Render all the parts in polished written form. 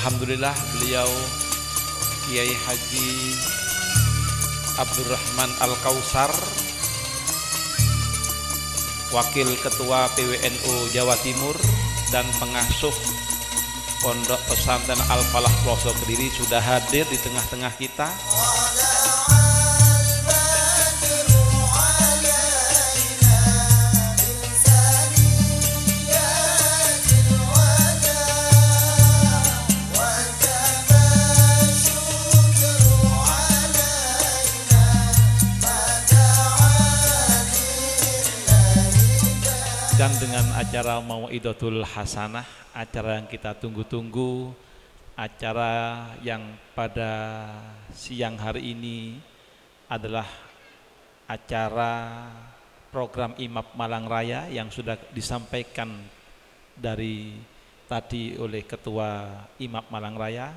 Alhamdulillah beliau Kiai Haji Abdurrahman Al-Kausar, Wakil Ketua PWNU Jawa Timur dan pengasuh Pondok Pesantren Al-Falah Ploso Kediri sudah hadir di tengah-tengah kita. Dan dengan acara Mau'idotul Hasanah, acara yang kita tunggu-tunggu, acara yang pada siang hari ini adalah acara program IMAP Malang Raya yang sudah disampaikan dari tadi oleh Ketua IMAP Malang Raya.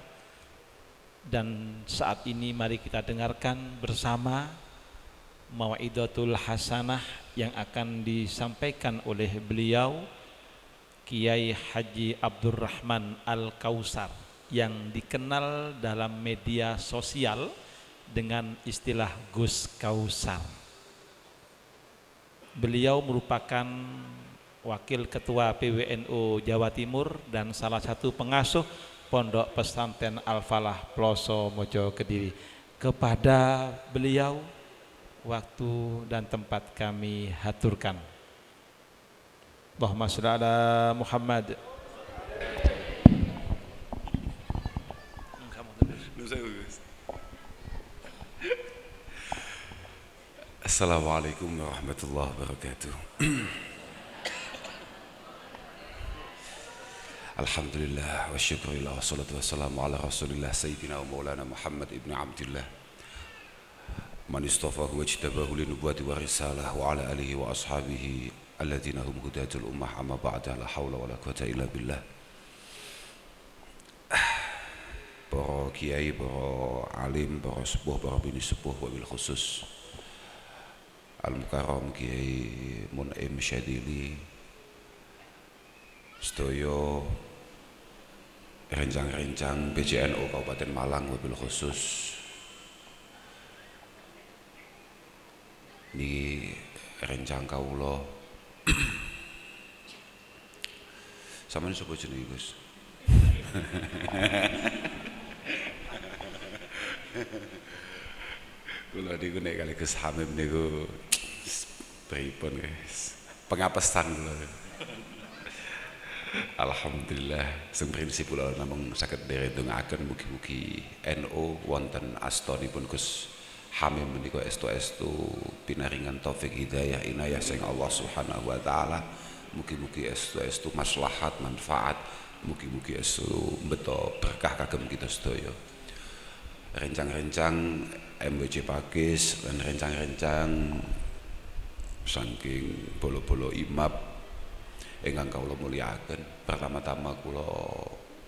Dan saat ini mari kita dengarkan bersama Mau'idotul Hasanah yang akan disampaikan oleh beliau Kiai Haji Abdurrahman Al-Kausar yang dikenal dalam media sosial dengan istilah Gus Kausar. Beliau merupakan Wakil Ketua PWNU Jawa Timur dan salah satu pengasuh Pondok Pesantren Al-Falah Ploso Mojo Kediri. Kepada beliau waktu dan tempat kami haturkan. Allahumma shalli ala Muhammad. Assalamualaikum warahmatullahi wabarakatuh. Alhamdulillah wa syukurillah wa salatu wassalamu ala rasulillah sayyidina wa maulana Muhammad ibn Abdillah man istafahu wa jtabahu linubuwati wa risalah wa ala alihi wa ashabihi alladhina hum hudatul ummah amma ba'da la hawla wa la quwata illa billah. Para kiai, para alim, para sepuh, para bini sepuh, wabil khusus Al-Mukarram Kiai Mun'im Syadili, sedaya rencang-rencang PJNU Kabupaten Malang, wabil khusus ini rencang kawula. Sampeyan sapa jenenge Gus? Kula niku nek kali Gus Hamim niku pripun guys? Pengapesan kula. Alhamdulillah sing prinsip kula namung saged ndherekaken mugi-mugi NU wonten astonipun Gus Hamim menika estu-estu pinaringan taufik hidayah inayah sing Allah Subhanahu wa taala. Mugi-mugi estu-estu maslahat manfaat, mugi-mugi estu beto berkah kagem kita sedaya. Rencang-rencang MWC Pakis dan rencang-rencang saking bolo-bolo IMAP ingkang kawula mulyakaken. Pertama-tama kula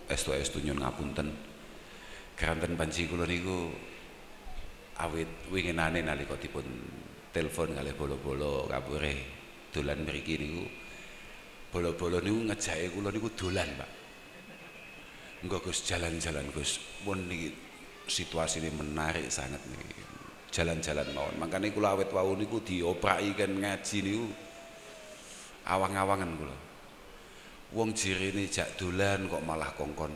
estu-estu nyuwun ngapunten keranten panji kula niku awit winginane nalika dipun telepon kalih bolo-bolo kapure dolan mriki niku, bolo-bolo niku ngejake kula niku dolan, Pak. Engko Gus jalan-jalan Gus, pun niki situasine menarik sangat niki. Jalan-jalan mawon. Makane kula awit wau niku diopraki kan ngaji niku awang-awangan kula. Wong jirene jak dolan kok malah kongkon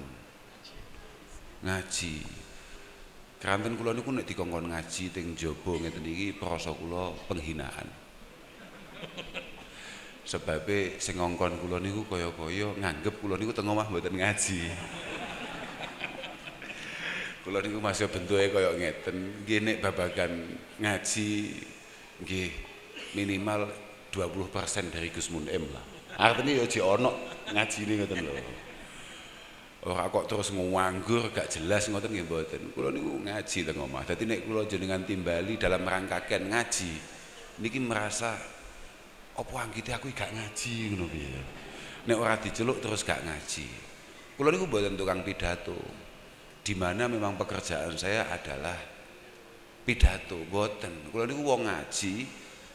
ngaji. Keranten kula niku nek dikongkon ngaji teng jaba ngeten iki prasa kula penghinaan. Sebabe sing ngongkon kula niku kaya-kaya nganggep kula niku teng omah mboten ngaji. Kula niku masih bentuke kaya ngeten, nggih nek babagan ngaji nggih minimal 20% dari Gus Mun'im lah. Artine ya jek ana ngajine ngoten lho. Ora kok terus nganggur gak jelas ngoten nggih mboten. Kula niku ngaji teng omah. Dadi nek kula jenengan timbali dalam rangkaken ngaji niki merasa apa anggite aku gak ngaji ngono piye. Nek ora diceluk terus gak ngaji. Kula niku mboten tukang pidato. Di mana memang pekerjaan saya adalah pidato, mboten. Kula niku wong ngaji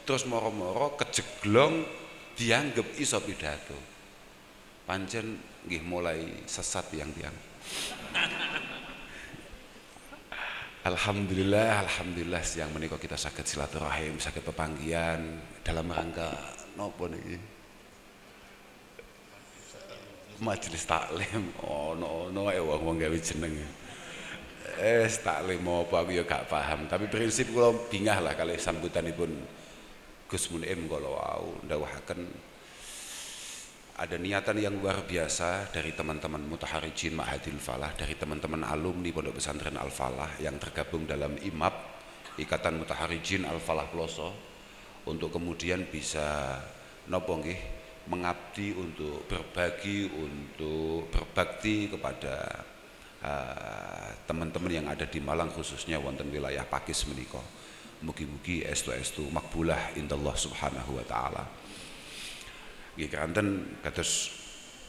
terus moro-moro kejeglong dianggep iso pidato. Pancen nggih mulai sesat tiang-tiang. Alhamdulillah siang menika kita saged silaturahim, saged pepanggihan dalam rangka napa niki? Majelis taklim. Ono wong gawe jeneng. Taklim apa aku ya gak paham, tapi prinsip kula bingah lah kalih sambutanipun Gus Munim kala wau ndawuhaken ada niatan yang luar biasa dari teman-teman Mutaharijin Ma'hadil Falah, dari teman-teman alumni Pondok Pesantren Al Falah yang tergabung dalam IMAP, Ikatan Mutaharijin Al Falah Ploso, untuk kemudian bisa nopo nggih mengabdi, untuk berbagi, untuk berbakti kepada teman-teman yang ada di Malang, khususnya wonten wilayah Pakis menika. Mugi-mugi estu makbulah indallah subhanahu wa ta'ala. Nggih kanten kados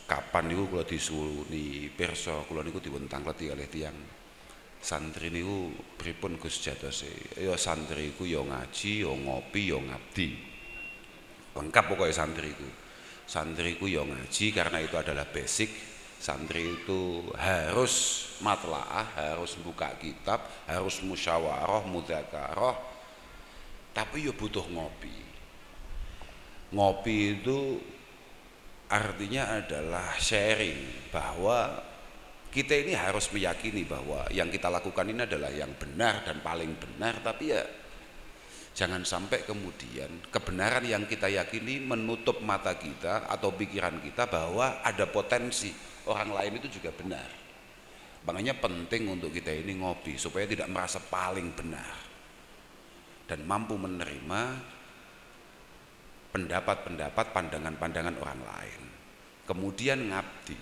kapan niku kula disuwuni pirsa kula niku diwentang-leti kalih tiyang santri niku pripun Gus jatose. Ya santri iku ya ngaji, ya ngopi, ya ngabdi. Lengkap pokoknya santriku. Santriku ya ngaji karena itu adalah basic. Santri itu harus matlaah, harus buka kitab, harus musyawarah, mudzakarah. Tapi ya butuh ngopi. Ngopi itu artinya adalah sharing, bahwa kita ini harus meyakini bahwa yang kita lakukan ini adalah yang benar dan paling benar, tapi ya jangan sampai kemudian kebenaran yang kita yakini menutup mata kita atau pikiran kita bahwa ada potensi orang lain itu juga benar. Makanya penting untuk kita ini ngopi supaya tidak merasa paling benar dan mampu menerima pendapat-pendapat, pandangan-pandangan orang lain. Kemudian ngabdi.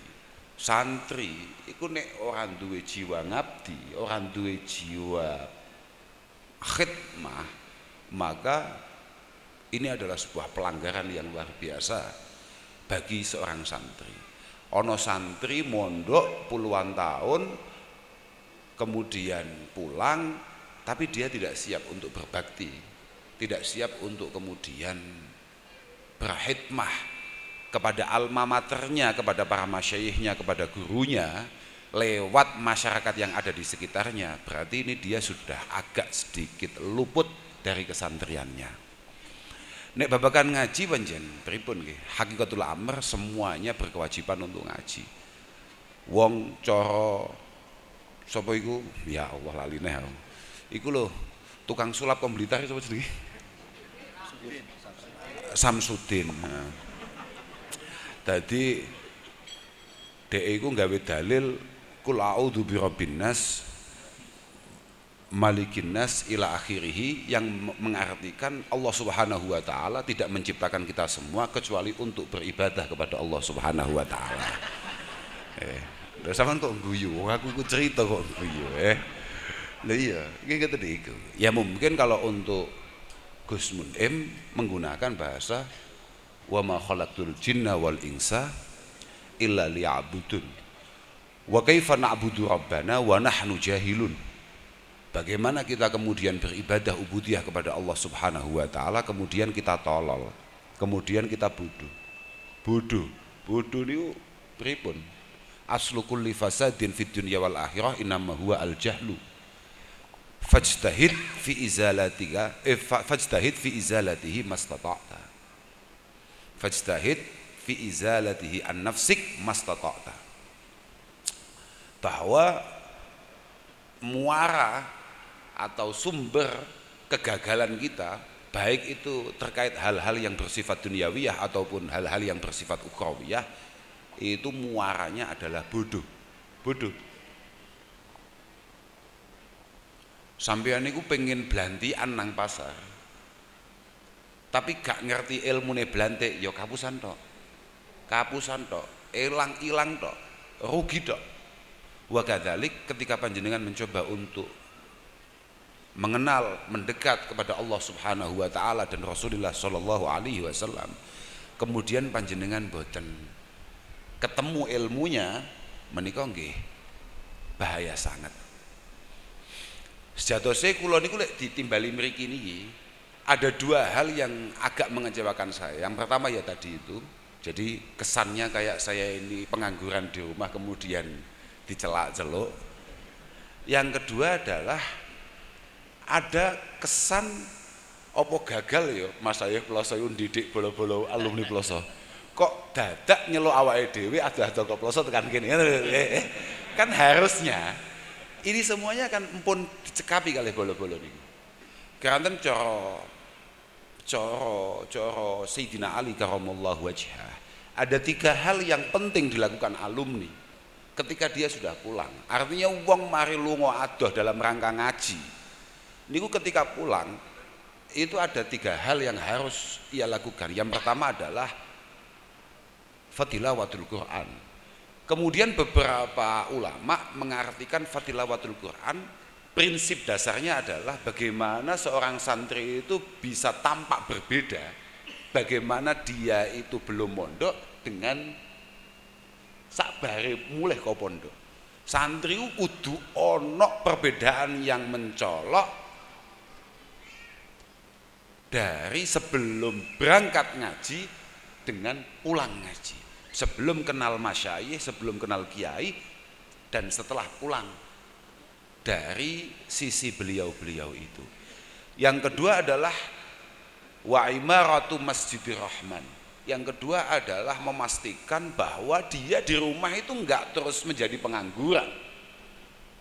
Santri iku nek orang duwe jiwa ngabdi, orang duwe jiwa khidmah, maka ini adalah sebuah pelanggaran yang luar biasa bagi seorang santri. Ono santri mondok puluhan tahun kemudian pulang, tapi dia tidak siap untuk berbakti, tidak siap untuk kemudian berkhidmah kepada alma maternya, kepada para masyayikhnya, kepada gurunya lewat masyarakat yang ada di sekitarnya. Berarti ini dia sudah agak sedikit luput dari kesantriannya. Nek babakan ngaji panjen pripun nggih? Hakikatul amr semuanya berkewajiban untuk ngaji. Wong cara sapa iku? Ya Allah lali neh. Iku lho tukang sulap Komblitar sapa jenenge? Samsudin. Dadi dhek iku gawe dalil qul a'udzu birabbin nas malikin nas ila akhirih, yang mengartikan Allah Subhanahu wa taala tidak menciptakan kita semua kecuali untuk beribadah kepada Allah Subhanahu wa taala. Lha sampean kok guyu? Aku cerita kok guyu Lah iya, iki ngene iku. Ya mungkin kalau untuk Gus Munim menggunakan bahasa wa ma khalaqtul jinna wal insa illa liya'budun. Wa kaifa na'budu rabbana wa nahnu jahilun. Bagaimana kita kemudian beribadah ubudiyah kepada Allah Subhanahu wa taala, kemudian kita tolol, kemudian kita bodoh niku pripun? Aslu kulli fasadin fid dunya wal akhirah innama huwa al jahlu. Fajtahid fi izalatihi mastata'ta. Fajtahid fi izalatihi an nafsik mastata'ta. Bahwa muara atau sumber kegagalan kita, baik itu terkait hal-hal yang bersifat duniawiyah ataupun hal-hal yang bersifat ukhrawiyah, itu muaranya adalah bodoh. Sampeyan niku pengen blantian nang pasar, tapi gak ngerti ilmune blantik, ya kapusan tok, ilang tok, rugi tok. Wa kadzalik ketika panjenengan mencoba untuk mengenal, mendekat kepada Allah Subhanahu wa taala dan Rasulullah sallallahu alaihi wasallam, kemudian panjenengan boten ketemu ilmunya, menika nggih bahaya sangat. Sejatosé kula niku lek ditimbali mriki niki ada dua hal yang agak mengecewakan saya. Yang pertama ya tadi itu, jadi kesannya kayak saya ini pengangguran di rumah kemudian dicelak-celuk. Yang kedua adalah ada kesan opo gagal ya Mas Ayah Ploso iku ndidik bolo-bolo alumni Ploso. Kok dadak nyeluk awake dhewe adoh-adoh kok Ploso tekan kene. Kan harusnya ini semuanya kan pun dicekapi kali bolo-bolo niku. Keranten cara Sayyidina Ali karamallahu wajhah. Ada 3 hal yang penting dilakukan alumni ketika dia sudah pulang. Artinya wong mari lunga adoh dalam rangka ngaji. Niku ketika pulang itu ada 3 hal yang harus ia lakukan. Yang pertama adalah fatilawatul Quran. Kemudian beberapa ulama mengartikan fatilawatul Quran prinsip dasarnya adalah bagaimana seorang santri itu bisa tampak berbeda, bagaimana dia itu belum mondok dengan sakbare mulai kau pondok. Santri kudu ono perbedaan yang mencolok dari sebelum berangkat ngaji dengan pulang ngaji, sebelum kenal masyayikh, sebelum kenal kiai, dan setelah pulang dari sisi beliau-beliau itu. Yang kedua adalah wa imaratu masjidir rahman. Yang kedua adalah memastikan bahwa dia di rumah itu enggak terus menjadi pengangguran,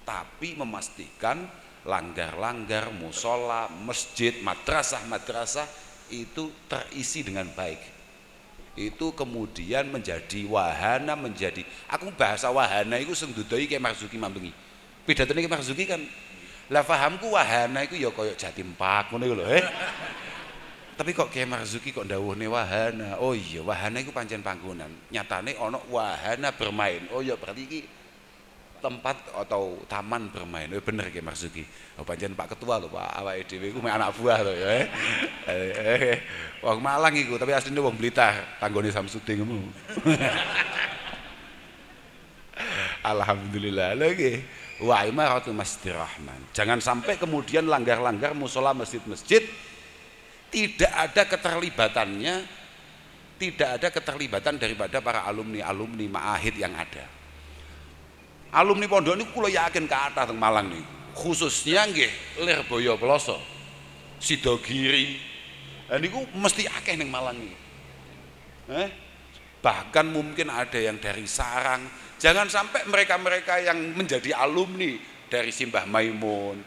tapi memastikan langgar-langgar, musola, masjid, madrasah itu terisi dengan baik. Itu kemudian menjadi wahana, menjadi, aku bahasa wahana itu sing dudoi Kyai Marzuki Mambengi. Pidatone Kyai Marzuki kan, lah fahamku wahana itu ya koyok Jatim Park ngono lho, Tapi kok Kyai Marzuki kok ndawuhne wahana? Oh iya, wahana itu pancen panggonan. Nyatane ono wahana bermain. Oh iya, berarti iki tempat atau taman bermain. Oh bener Kyai Marzuki. Oh pancen Pak Ketua lho, Pak. Awake dhewe iku mek anak buah lho ya. Wong Malang iku, tapi asline wong Blitar, tanggone Samsudin ngono. Alhamdulillah lagi. Wa imaratu masjidir rahman. Jangan sampai kemudian langgar-langgar musola masjid-masjid tidak ada keterlibatan daripada para alumni ma'ahid yang ada. Alumni pondok ini kula yakin kathah teng Malang nih, khususnya nggih Lirboyo Ploso, Sidogiri, niku mesti akeh ning Malang nih. Bahkan mungkin ada yang dari Sarang. Jangan sampai mereka-mereka yang menjadi alumni dari Simbah Maimun,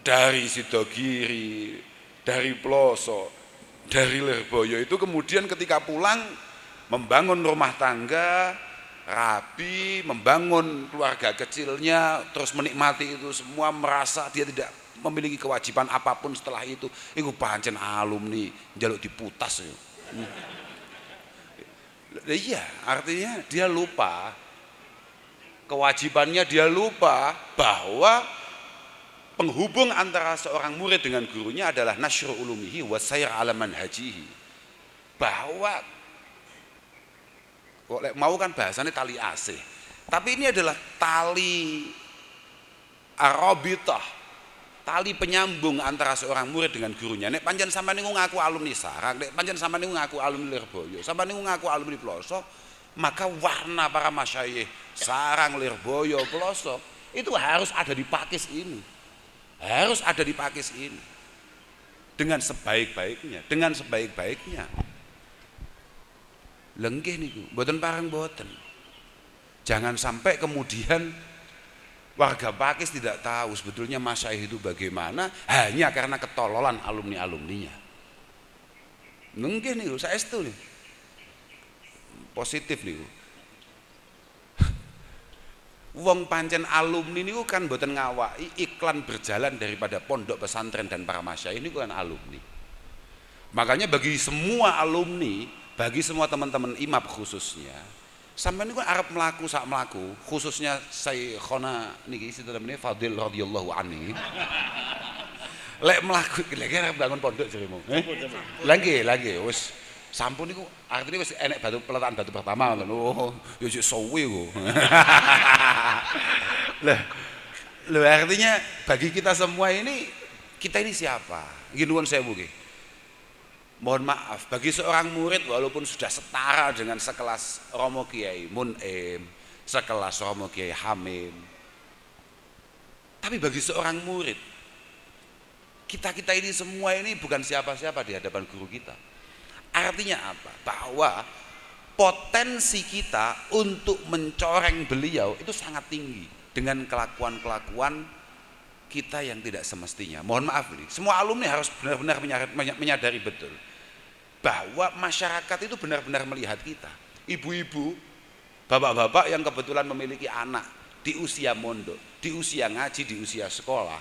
dari Sidogiri, dari Ploso, dari Lirboyo itu kemudian ketika pulang membangun rumah tangga rapi, membangun keluarga kecilnya, terus menikmati itu semua, merasa dia tidak memiliki kewajiban apapun setelah itu. Iku pancen alumni njaluk diputas ya. Iya, artinya dia lupa kewajibannya, dia lupa bahwa penghubung antara seorang murid dengan gurunya adalah nasyru ulumihi wa sayr ala manhajihi. Bahwa mau kan bahasanya tali asih, tapi ini adalah tali arabitah, tali penyambung antara seorang murid dengan gurunya. Nek pancen sampean niku ngaku alumni Sarang, nek pancen sampean niku ngaku alumni Lirboyo, sampean niku ngaku alumni Ploso, maka warna para masyayikh Sarang, Lirboyo, Ploso itu harus ada di pakis ini. Harus ada di pakis ini dengan sebaik-baiknya, lenggih niku mboten parang mboten. Jangan sampai kemudian warga Pakis tidak tahu sebetulnya masyayikh itu bagaimana hanya karena ketololan alumni-alumninya. Lenggih niku saestu nih. Positif niku. Wong pancen alumni niku kan mboten ngawaki iklan berjalan daripada pondok pesantren dan para masyayikh niku kan alumni. Makanya bagi semua alumni, bagi semua teman-teman IMAP khususnya, sampeyan niku arep mlaku sak mlaku, khususnya Syekhona niki sinten meneh Fadil radhiyallahu anhu. Lek mlaku lek arep bangun pondok jaremu. Lagi wis sampun niku artine wis enek batu peletakan batu pertama ngoten. Oh, yo sik suwe kok. Loh artinya bagi kita semua ini, kita ini siapa? Nggih nuwun sewu nggih. Mohon maaf bagi seorang murid walaupun sudah setara dengan sekelas Romo Kiai Munim, sekelas Romo Kiai Hamim. Tapi bagi seorang murid, kita ini semua ini bukan siapa-siapa di hadapan guru kita. Artinya apa? Bahwa potensi kita untuk mencoreng beliau itu sangat tinggi dengan kelakuan-kelakuan kita yang tidak semestinya. Mohon maaf nih, semua alumni harus benar-benar menyadari betul bahwa masyarakat itu benar-benar melihat kita. Ibu-ibu, bapak-bapak yang kebetulan memiliki anak di usia mondok, di usia ngaji, di usia sekolah,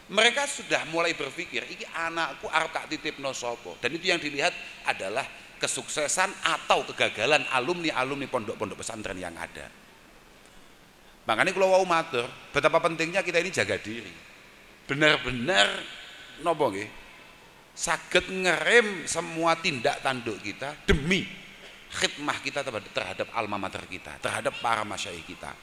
mereka sudah mulai berpikir, iki anakku arep tak titipno sapa. Dan itu yang dilihat adalah kesuksesan atau kegagalan alumni-alumni pondok-pondok pesantren yang ada. Makanya kalau wau matur, betapa pentingnya kita ini jaga diri. Benar-benar nopo nggih? Saged ngerem semua tindak tanduk kita demi khidmah kita terhadap alma mater kita, terhadap para masyayikh kita.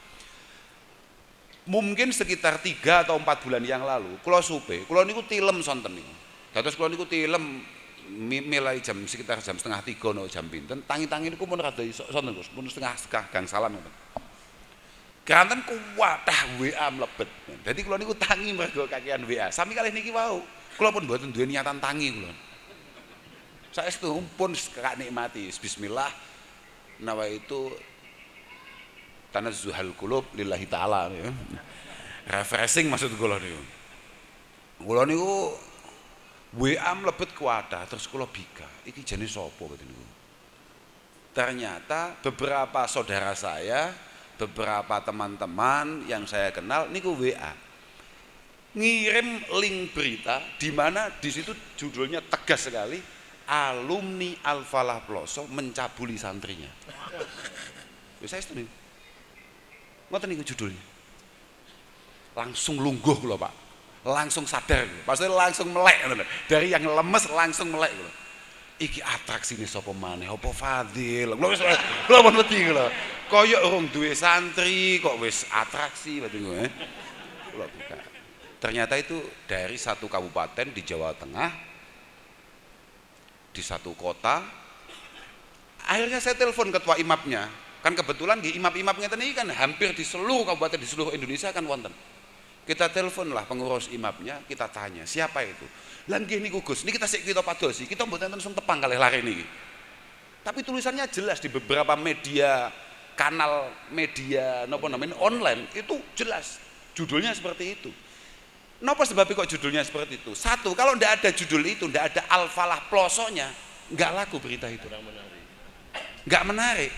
Mungkin sekitar 3 atau 4 bulan yang lalu, kula supe, kula niku tilem sonten niku. Dados kula niku tilem mulai sekitar jam 2:30 no jam pinten, tangi-tangi niku mun rada iso sonten Gus, mun setengah gangsalan ngoten. Kanten kuwatah WA mlebet. Dadi kula niku tangi mergo kakean WA. Sami kalih niki wau, kula pun mboten duwe niatan tangi kula. Saestu pun kak nikmati bismillah nawa itu tanazzuhal qulub lillahi taala ya. Refreshing maksud kula niku. Kula niku WA mlebet kuwatah terus kula bika. Iki jane sapa ngoten niku. Ternyata beberapa saudara saya, beberapa teman-teman yang saya kenal niku WA. Ngirim link berita di mana di situ judulnya tegas sekali, alumni Al-Falah Ploso mencabuli santrinya. Wis saya setuju. Ngoten niku judulnya. Langsung lungguh kula, Pak. Langsung sadar. Maksudnya langsung melek ngoten. Dari yang lemes langsung melek kula. Iki atraksine sapa maneh? Apa Fadil? Kula wis kula pun wedi kula. Kaya urung duwe santri kok wis atraksi berarti ngono. Kula buka. Ternyata itu dari satu kabupaten di Jawa Tengah, di satu kota. Akhirnya saya telepon ketua imapnya. Kan kebetulan di imap-imapnya tadi kan hampir di seluruh kabupaten di seluruh Indonesia kan wonten. Kita telepon lah pengurus imapnya, kita tanya siapa itu. Lah nggih niku Gus, niki kita sik kita padosi, kita mboten langsung tepang kalih lare niki. Tapi tulisannya jelas di beberapa media kanal media napa namanya online itu jelas judulnya seperti itu. Napa sebab kok judulnya seperti itu? Satu, kalau ndak ada judul itu, ndak ada Al-Falah Plosonya, nggak laku berita itu. Nggak menarik.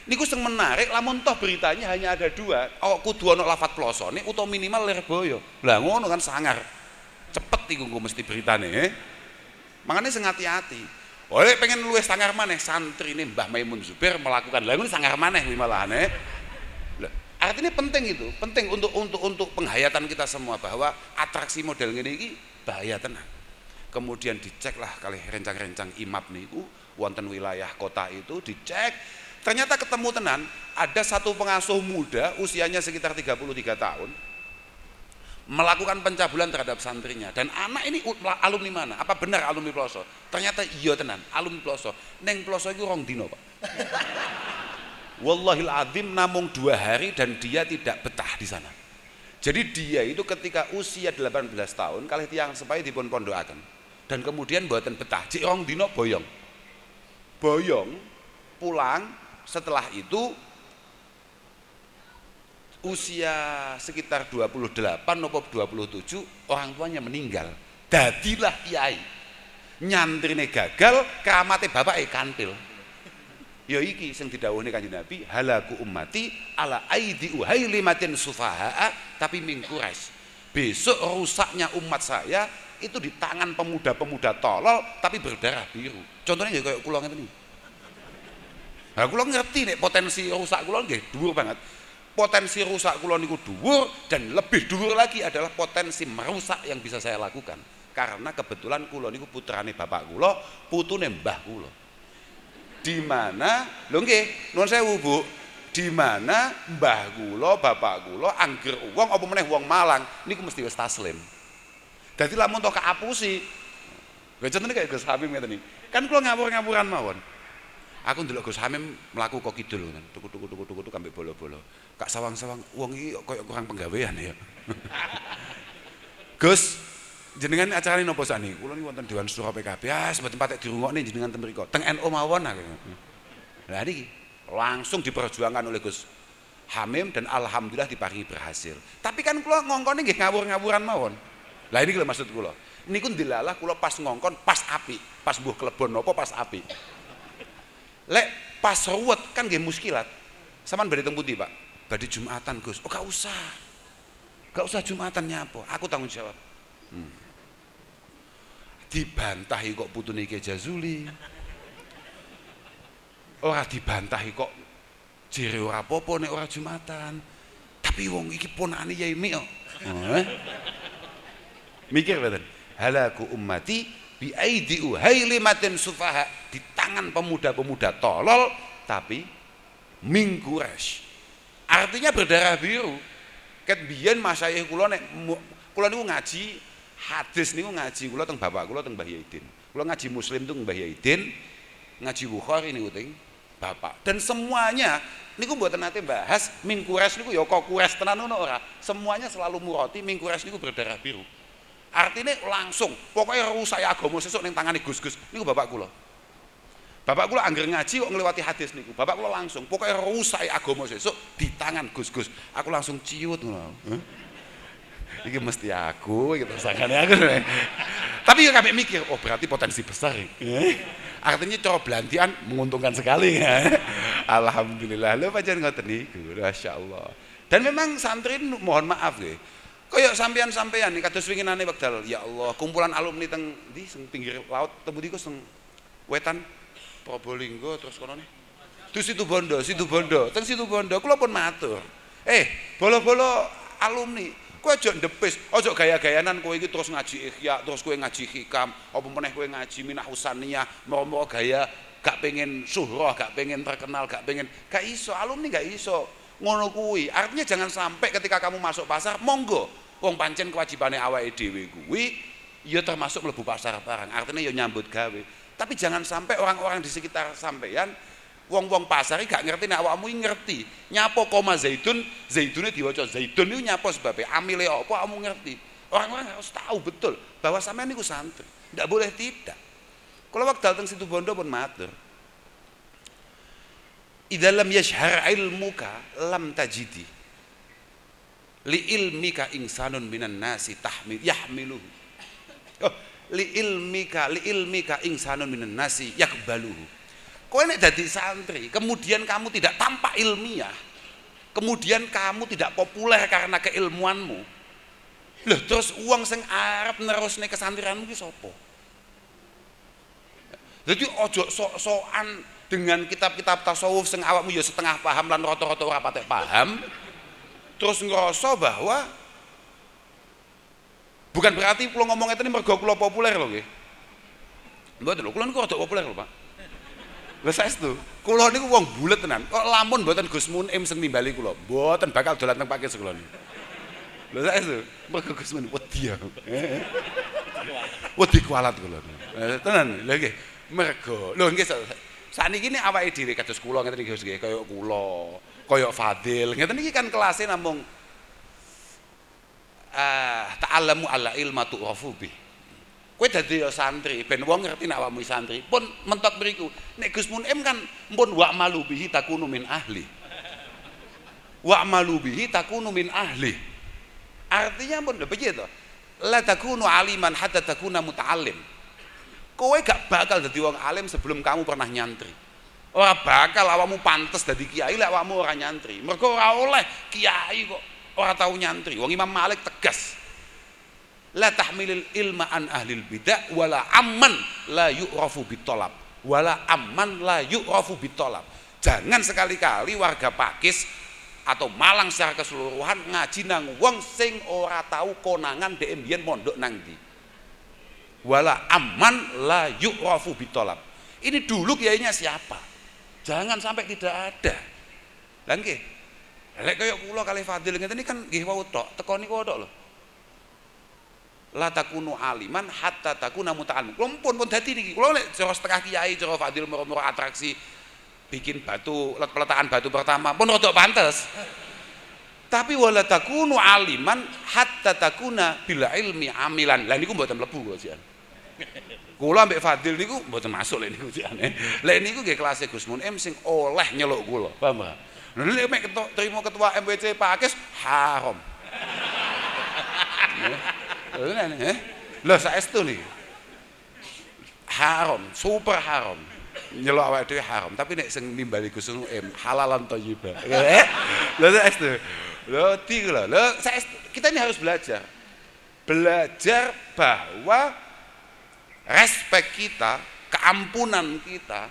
Niku sing menarik, lamun toh beritanya hanya ada 2, oh kudu ana lafat plosone utawa minimal Lirboyo. Lah ngono kan sangar. Cepet iku mesti beritane. Makanya sing hati-hati. Oleh pengen luwih sangar maneh santrine Mbah Maimun Zubair melakukan. Lah ngono sangar maneh kuwi malahane. Lah artinya penting itu, penting untuk penghayatan kita semua bahwa atraksi model ngene iki bahaya tenan. Kemudian diceklah kali rencang-rencang imap niku wonten wilayah kota itu dicek. Ternyata ketemu tenan, ada satu pengasuh muda usianya sekitar 33 tahun melakukan pencabulan terhadap santrinya. Dan anak ini alumni mana? Apa benar alumni Ploso? Ternyata iya tenan, alumni Ploso. Neng Ploso itu rong dino, Pak. Wallahil adzim namung 2 hari dan dia tidak betah di sana. Jadi dia itu ketika usia 18 tahun kalih tiyang sepahe dipun pondokaken. Dan kemudian mboten betah, jek rong dino boyong. Boyong pulang. Setelah itu usia sekitar 28 atau 27 orang tuanya meninggal. Dadilah kiai. Nyantrine gagal, keramate bapake kantil. Ya iki sing didhawuhne Kanjeng Nabi, halaku ummati ala aidi uhailimatin sufahaa tapi min Quraisy. Besok rusaknya umat saya itu di tangan pemuda-pemuda tolol tapi berdarah biru. Contohnya ya kayak kula ngeten iki. Nah, kula ngerti nek potensi rusak kula nggih dhuwur banget. Potensi rusak kula niku dhuwur dan lebih dhuwur lagi adalah potensi merusak yang bisa saya lakukan. Karena kebetulan kula niku putrane bapak kula, putune mbah kula. Di mana lho nggih, nuwun sewu Bu, di mana mbah kula, bapak kula angger wong apa meneh wong Malang niku mesti wis taslim. Dadi lamun to kaapusi. Lha contohnya kayak Gus Habib ngeten iki. Kan kula ngawur-ngawuran mawon. Aku ndelok Gus Hamim mlaku kok kidul ngoten, tuku-tuku ambek bolo-bolo. Kak sawang-sawang wong iki koyo kurang penggawean ya. Gus, jenengan acarane napa sakniki? Kula niku wonten Dewan Suro PKB. Ah, mboten patek dirungokne jenengan ten mriku. Teng NU mawon aku. Lah niki langsung diperjuangkan oleh Gus Hamim dan alhamdulillah diparingi berhasil. Tapi kan kula ngongkone nggih ngawur-ngawuran mawon. Lah ini lho maksud kula. Niku ndilalah kula pas ngongkon pas api, pas mbuh klebon napa pas api. Lek pas ruwet kan nggih muskilat. Saman badhe teng pundi, Pak? Badhe Jumatan, Gus. Oh, gak usah. Gak usah Jumatan nyapo. Aku tanggung jawab. Dibantahi kok putune Ki Jazuli. Ora dibantahi kok jere ora apa-apa nek ora Jumatan. Tapi wong iki ponakane Yai Mi kok. Mikir mboten? Halaku ummati bi aidi uhailimatin sufaha, di tangan pemuda-pemuda tolol tapi mingkurash. Artinya berdarah biru. Ket biyen masyayikh kula nek kula niku ngaji hadis niku ngaji kula teng bapak kula teng Mbah Yaidin. Kula ngaji Muslim teng Mbah Yaidin, ngaji Bukhari niku teng bapak. Dan semuanya niku mboten nate bahas mingkurash niku ya kok kures tenan ngono ora. Semuanya selalu murati mingkurash niku berdarah biru. Artinya langsung pokoknya rusak agama sesuk ning tangane Gus-gus niku bapak kula. Bapak kula angger ngaji kok ngliwati hadis niku. Bapak kula langsung pokoknya rusak agama sesuk di tangan Gus-gus. Aku langsung ciut ngono. Iki mesti aku iki tersangane aku. Tapi yo kabeh mikir, oh berarti potensi besar iki. Artinya cara belantian menguntungkan sekali. Alhamdulillah. Lho pancen ngoten niku. Masyaallah. Dan memang santri mohon maaf nggih. Kayak sampean-sampean nih kados winginane wekdal, ya Allah, kumpulan alumni teng ndi sing pinggir laut temu diku teng wetan Probolinggo terus kono nih. Terus Situbondo, teng Situbondo kula pun matur. Bolo-bolo alumni, kowe aja ndepis, aja gaya-gayanan kowe iki terus ngaji Ihya, terus kowe ngaji Hikam, apa meneh kowe ngaji Minah Husaniyah, mau gaya gak pengen syuhrah, gak pengen terkenal, gak iso, alumni gak iso. Ngono kuwi. Artinya jangan sampai ketika kamu masuk pasar, monggo. Wong pancen kewajibane awake dhewe kuwi ya termasuk mlebu pasar barang. Artinya ya nyambut gawe. Tapi jangan sampai orang-orang di sekitar sampeyan wong-wong pasar iki gak ngerti nek awakmu ngerti. Nyapo koma zaitun, zaitune diwaca zaitun niku nyapo sebabe amile apa kamu ngerti. Orang-orang harus tahu betul bahwa sampean niku santri. Ndak boleh tidak. Kalau wekdal teng Situbondo pun matur. Idza lam yashhar ilmuka lam tajidi li ilmika insanun minan nasi tahmil yahmiluhu li ilmika insanun minan nasi yakbaluhu. Kowe nek dadi santri kemudian kamu tidak tampak ilmiah, kemudian kamu tidak populer karena keilmuanmu, loh terus uang sing arep nerusne kesantrianmu ki sapa? Jadi ojo sok-sokan dengan kitab-kitab tasawuf sing awakmu ya setengah paham lan rata-rata ora patek paham, terus ngerasa bahwa bukan berarti kula ngomong ngeten mergo kula populer lho nggih. Mboten lho, kula niku rada populer lho, Pak. Lha saestu, kula niku wong bulet tenan. Kok lamun mboten Gus Munim sing nimbali kula, mboten bakal dolan teng pakis kula niku. Lha saestu, mergo Gus Munim wedi aku. Wedi kualat kula. Tenan, lha nggih. Mergo lho nggih sakniki ne awake dhewe kados kula ngeten iki Gus nggih, kaya kula, kaya Fadil. Ngeten iki kan kelase namung ta'allamu alla ilma tu'rafu bi. Kowe dadi ya santri, ben wong ngerti nek awakmu santri. Pun mentok mriku. Nek Gus Munim kan pun wa'malu bihi takunu min ahli. Wa'malu bihi takunu min ahli. Artinya pun piye to? La takunu aliman hatta takuna muta'allim. Kowe gak bakal dadi wong alim sebelum kamu pernah nyantri. Ora bakal awakmu pantes dadi kiai lek awakmu ora nyantri. Mergo ora oleh kiai kok ora tau nyantri. Wong Imam Malik tegas. La tahmilil ilma an ahlil bidah wala amman la yu'rafu bitolab. Wala amman la yu'rafu bitolab. Jangan sekali-kali warga Pakis atau Malang secara keseluruhan ngaji nang wong sing ora tahu konangan dhek mbiyen mondok nang ndi. Wala amman la yu'rafu bitolab. Ini dulu kiainya siapa? Jangan sampai tidak ada. Lah nggih. Lek kaya kula kali Fadil ngeten iki kan nggih wau tok, teko niku tok lho. La takunu aliman hatta takuna muta'allim. Kula pun dadi niki. Kula lek cara setengah kiai cara Fadil moro-moro atraksi bikin batu, peletakan batu pertama pun rodok pantes. Tapi wala takunu aliman hatta takuna bila ilmi amilan. Lah niku mboten mlebu kok jian. Kula ambek Fadil niku mboten masuk lek niku jian. Lek niku nggih kelas Gus Munim sing oleh nyeluk kula, paham Pak? Lha nek terima ketua MWC Pak Akis haram. Lha saestu niku. Haram, super haram. Nyeluk awake dhewe haram, tapi nek sing nimbali Gus Munim halalan thayyibah. Lha saestu. Loh, kita ini harus belajar bahwa respek kita, keampunan kita,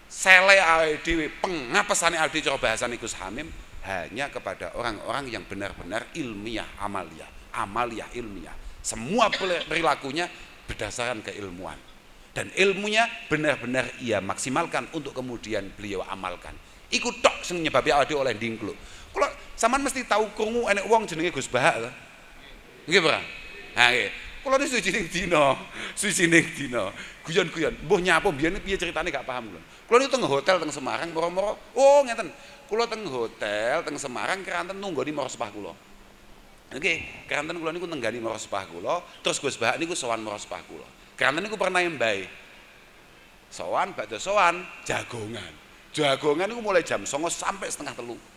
sele awake dhewe, pengapesane awake dhewe cara bahasane Gus Hamim hanya kepada orang-orang yang benar-benar ilmiah, amaliyah ilmiah. Semua perilakunya berdasarkan keilmuan dan ilmunya benar-benar ia maksimalkan untuk kemudian beliau amalkan. Iku tok sing nyebabi awake dhewe oleh ndingkluk. Kalau sampean mesti tahu krungu enek wong jenenge Gus Bahak to. Nggih, Pak. Ha nggih. Kula niku suci ning dina, guyon-guyon. Mbuh nyapa biyen piye ceritane gak paham kula. Kula niku teng hotel teng Semarang, moro-moro, oh ngeten. Kula teng hotel teng Semarang keranten nunggoni marang sepah kula. Nggih, keranten kula niku nenggani marang sepah kula, terus Gus Bahak niku sowan marang sepah kula. Keranten niku pernah mbae. Sowan badhe sowan jagongan. Jagongan niku mulai jam 09.00 sampai 2:30.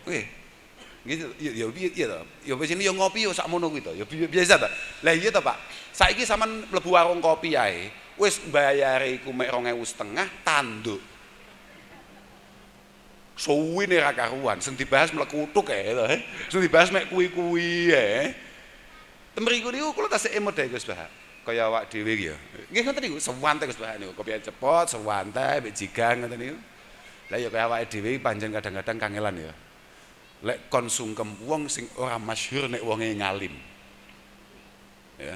Oke, gitu, ya wis ini yo ngopi yo sakmono kuwi to, ya biasa ta. Lah iya to, Pak. Saiki sampean mlebu warung kopi ae, wis mbayare iku mek 2.500 tanduk. Suwine ra karuan, sing dibahas mlekutuk ae to, sing dibahas mek kuwi-kuwi ae. Temriku niku kula tasih emot ae Gus Bahak. Kaya awak dhewe iki ya. Nggih ngoten niku, sewantai Gus Bahak niku, kopi cepot, sewantai mek jigang ngoten niku. Lah ya kaya awake dhewe pancen kadang-kadang kangelan ya. Lek kon sungkem wong sing ora masyhur nek wonge ngalim. Ya.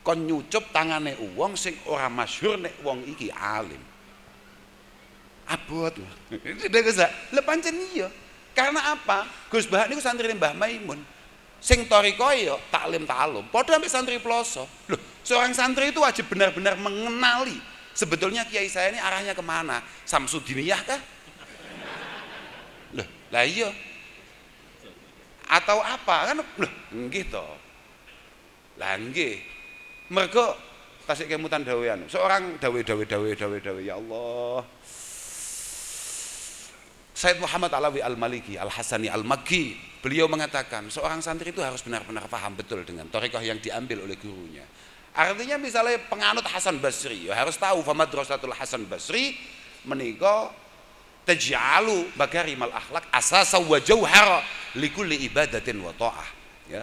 Kon nyucup tangane wong sing ora masyhur nek wong iki alim. Abot. Lha pancen iya. Karena apa? Gus Bahak niku santrine Mbah Maimun. Sing thariqah ya taklim ta'alum. Padha ambek santri ploso. Loh, seorang santri itu wajib benar-benar mengenali sebetulnya kiai saya ini arahnya kemana? Samsudiniyah kah? Loh, lah iya. Atau apa kan loh nggih to. Lah nggih. Mergo tasik kemutan dawean. Seorang dawe ya Allah. Said Muhammad Alawi Al-Maliki Al-Hasani Al-Makki, beliau mengatakan seorang santri itu harus benar-benar paham betul dengan thariqah yang diambil oleh gurunya. Artinya misalnya penganut Hasan Basri ya harus tahu fa madrasatul Hasan Basri menika taj'alu makarimal akhlak asasa wa jauhara likulli ibadatin wa ta'ah ya.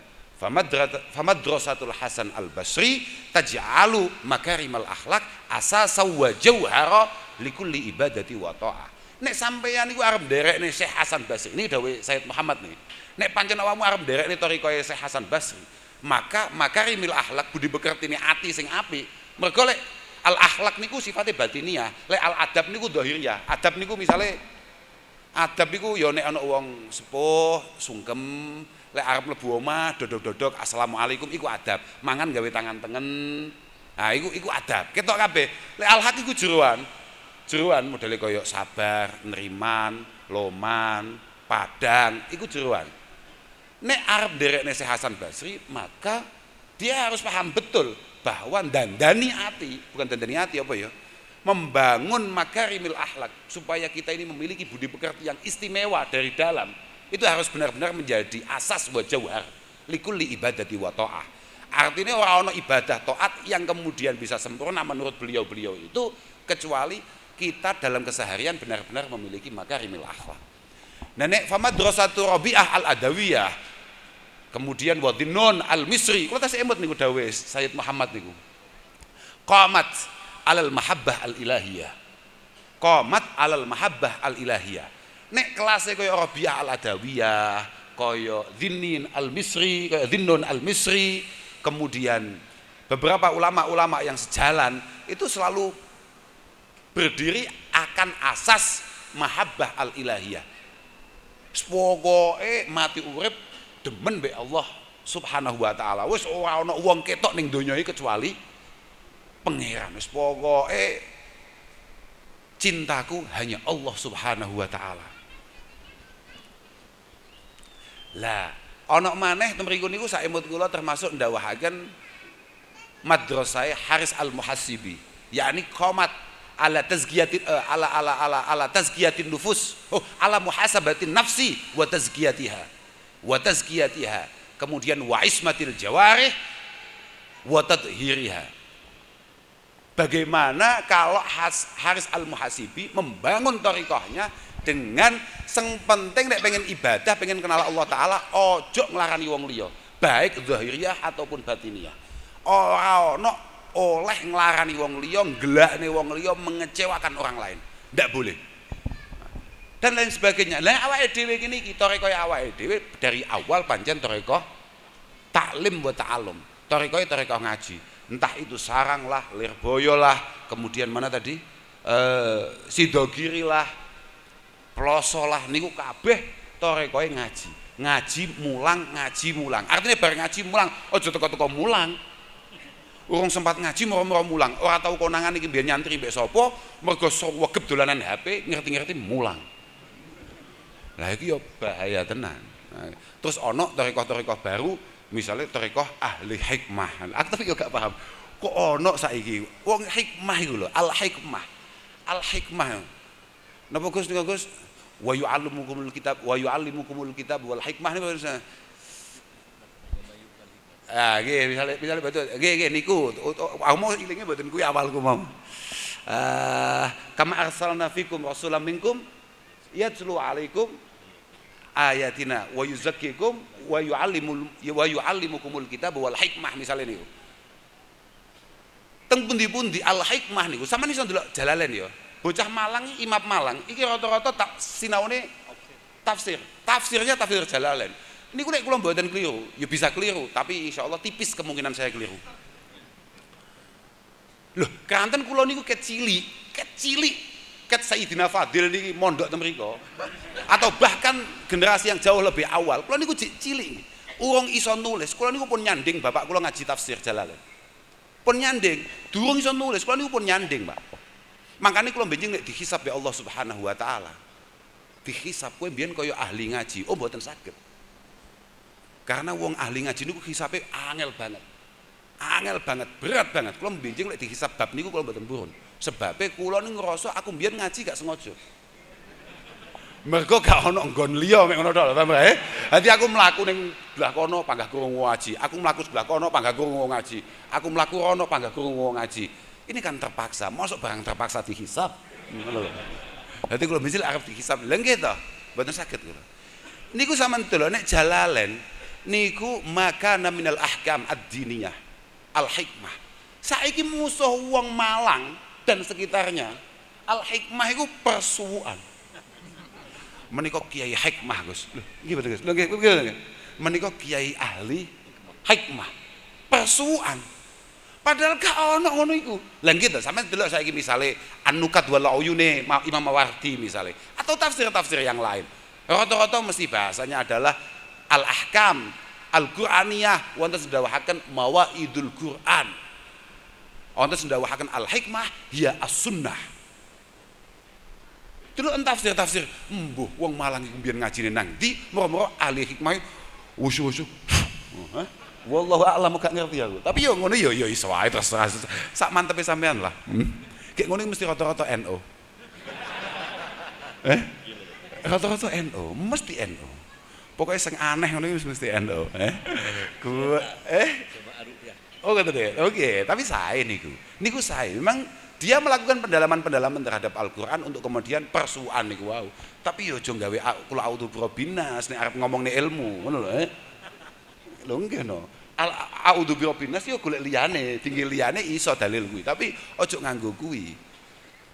Famadrasatul Hasan Al-Basri taj'alu makarimal akhlak asasa wa jauhara likulli ibadati wa ta'ah. Nek sampeyan niku arep nderekne Syekh Hasan Basri ini dawuh Said Muhammad nih. Nek pancen awakmu arep nderekne thariqah Syekh Hasan Basri, maka makarimil akhlak budi pekertine ati sing apik. Mergo lek al akhlak niku sifatnya batiniah, lek al adab niku dhahiriyah. Adab niku misale adab niku ya nek ana wong sepuh sungkem, lek arep mlebu omah dodok-dodok assalamualaikum iku adab. Mangan gawe tangan tengen. Nah iku adab. Ketok kabeh. Lek al haq iku jeroan modele kaya sabar, neriman, loman, padang, iku jeroan. Nek arep nderekne Syekh Hasan Basri, maka dia harus paham betul bahwa dandani ati, bukan dandani ati apa ya? Membangun makarimil akhlak supaya kita ini memiliki budi pekerti yang istimewa dari dalam. Itu harus benar-benar menjadi asas wa jauhar likulli ibadati wa ta'ah. Artinya orang ibadah taat yang kemudian bisa sempurna menurut beliau-beliau itu kecuali kita dalam keseharian benar-benar memiliki makarimil akhlak. Nenek famadrasatu Rabi'ah Al-Adawiyah, kemudian Wadhinnun Al-Misri, kalau tasih emot niku dawuh Sayyid Muhammad niku. Qamat alal mahabbah al-ilahiyah. Qamat alal mahabbah al-ilahiyah. Nek kelasnya kaya Rabi'ah Al-Adawiyah, kaya Dhinnin Al-Misri, kaya Dhinnun Al-Misri, kemudian beberapa ulama-ulama yang sejalan itu selalu berdiri akan asas mahabbah al-ilahiyah. Pokoke mati urip demen mbek Allah Subhanahu wa taala. Wis ora ana wong ketok ning donya iki kecuali pangeran. Wis pokoke cintaku hanya Allah Subhanahu wa taala. Lah ana maneh temriku niku saemut kula termasuk ndawahaken madrasah Haris Al-Muhasibi, yakni qomat ala tazkiyatin ala tazkiyatin nufus, ala muhasabatin nafsi wa tazkiyatiha, kemudian wa ismatil jawarih wa tadhhiriha. Bagaimana kalau Haris Al-Muhasibi membangun thariqahnya dengan sing penting nek pengen ibadah, pengen kenal Allah Ta'ala, ojo nglarani wong liya, baik zahiriyah ataupun batiniyah. Ora ono oleh nglarani wong liya, nggelakne wong liya, mengecewakan orang lain, ndak boleh. Dan lain sebagainya. Lah awake dhewe kene iki thariqah awake dhewe dari awal pancen thariqah taklim wa ta'allum. Thariqah ngaji. Entah itu sarang lah, lirboyo lah, kemudian mana tadi? Sidogiri lah, ploso lah, niku kabeh thariqah ngaji. Ngaji mulang. Artinya bareng ngaji mulang, aja teko-teko mulang. Urung sempat ngaji moro-moro mulang. Ora tau konangan iki mbiyen nyantri mbek sapa, mergo wegep dolanan HP, ngerti-ngerti mulang. Lah iki ya bahaya tenan. Nah, terus ana thariqah baru, misalnya thariqah ahli hikmah. Aku tapi yo gak paham. Kok ana saiki wong hikmah iku lho, al-hikmah. Al-hikmah. Napa Gus niku Gus? Wa yu'allimukumul kitab wal hikmah niku. Ah, nggih misale betul. Nggih niku aku mau ilinge mboten kuwi awalku mau. Kama arsalna fikum rasulan minkum yatlu alaikum ayatina wa yuzakkikum wa yu'allimukumul kitab wal hikmah misale niku. Teng pundi-pundi al hikmah niku sampeyan iso ndelok Jalalain ya. Bocah Malang, imam Malang iki rata-rata tak sinaune tafsir. Tafsirnya tafsir Jalalain. Niku nek kula mboten keliru, ya bisa keliru, tapi insyaallah tipis kemungkinan saya keliru. Loh, kanten kula niku kecilik, ket Sayyidina Fadil niki mondok ten mriko. Atau bahkan generasi yang jauh lebih awal, kula niku cilik. Urung iso nulis, kula niku pun nyanding bapak kula ngaji tafsir Jalalain. Pun nyanding, durung iso nulis, kula niku pun nyanding, Pak. Makanya kula benjing nek dihisab ya Allah Subhanahu wa taala. Dihisab kowe mbiyen kaya ahli ngaji, oh mboten saged. Karena wong ahli ngaji niku hisabe angel banget, berat banget. Kula benjing lek dihisab bab niku kula mboten purun. Sebabe kula niku ngrasa aku mbiyen ngaji gak sengaja. Mergo gak ana nggon liya mek ngono tok, Pak. Dadi aku mlaku ning sebelah kono panggah krungu ngaji. Aku mlaku sebelah kono panggah krungu ngaji. Aku mlaku rono panggah krungu ngaji. Ini kan terpaksa, mosok barang terpaksa dihisab. Ngono lho. Dadi kula benjing arep dihisab. Lha nggih to, mboten saged kula. Niku sampean delok nek Jalalain niku maka minal ahkam ad-diniyah al-hikmah. Saiki musuh wong Malang dan sekitarnya al-hikmah itu persuwuan. Menika kiai hikmah Gus. Lho, nggih betul Gus. Lho nggih. Menika kiai ahli hikmah. Persuwuan. Padahal gak ono ngono iku. Lah nggih to, sampeyan delok saiki misale An-Nukat wal Uyune Imam Mawardi misale atau tafsir-tafsir yang lain. Rata-rata mesti bahasanya adalah al-ahkam al-Qur'aniyah wonten sendawahaken mawaidul Qur'an. Wonten sendawahaken al-hikmah hiya as-sunnah. Terus tafsir-tafsir, mbuh wong Malang iku mbiyen ngajine nang ndi, moro-moro ahli hikmah wusu-wusu. Wallahu a'lam gak ngerti aku. Tapi yo ngono yo iso wae terserah. Sak mantepe sampean lah. Kayak ngono mesti rata-rata NU. Rata-rata NU, mesti NU. Pokoknya sing aneh ngono mesti NU. Oh gitu deh. Oke, tapi saya niku saya memang dia melakukan pendalaman terhadap Al-Qur'an untuk kemudian persuan niku wow. Tapi yo aja gawe kula auto binas nek arep ngomongne ilmu, ngono lho. Lho nggih no. A'udzu birabbinas yo golek liyane, tinggi liyane iso dalil kuwi, tapi aja nganggo kuwi.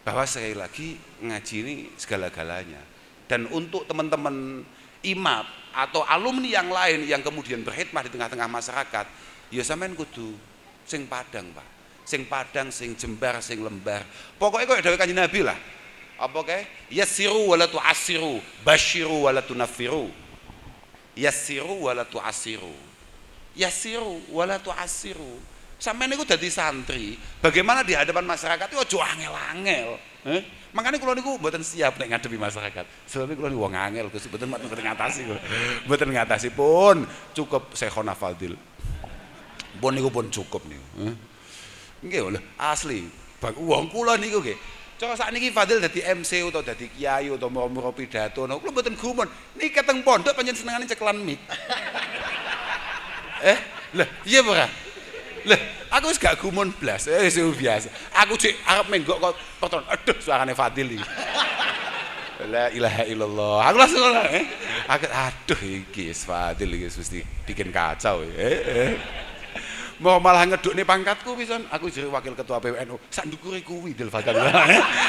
Bahwa sekali lagi ngaji ini segala-galanya. Dan untuk teman-teman imam atau alumni yang lain yang kemudian berkhidmah di tengah-tengah masyarakat, ya sampean kudu sing padang, Pak. Sing padang, sing jembar, sing lembar. Pokoknya kok dawuh Kanjeng Nabi lah. Apa kae? Yassiru wa la tu'assiru, basyiru wa la tunaffiru. Yassiru wa la tu'assiru. Yassiru wa la tu'assiru. Sampeyan niku dadi santri, bagaimana di hadapan masyarakat itu aja angel-angel. Makanya kula niku mboten siap nek ngadepi masyarakat. Sebab kula niku wong angel Gus, mboten ngatasi kula. Mboten ngatasi pun cukup Syekhona Fadil. Pun niku pun cukup niku. Nggih lho, asli. Wong kula niku nggih. Cara sakniki Fadil dadi MC utawa dadi kiai utawa mura pidato, kula mboten gumun. Niki teng pondok panjenengan senengane ceklan mik. Lah, iya ora? Lah, aku wis gak gumun blas, wis biasa. Aku cek arep menggok kok poton. Aduh, suarane Fadil iki. La ilaha illallah. Aku langsung aduh iki Fadil iki mesti bikin kacau. Mau malah ngedukne pangkatku pisan. Aku jere wakil ketua PWNU. Sak ndukure kuwi Dil Fadil.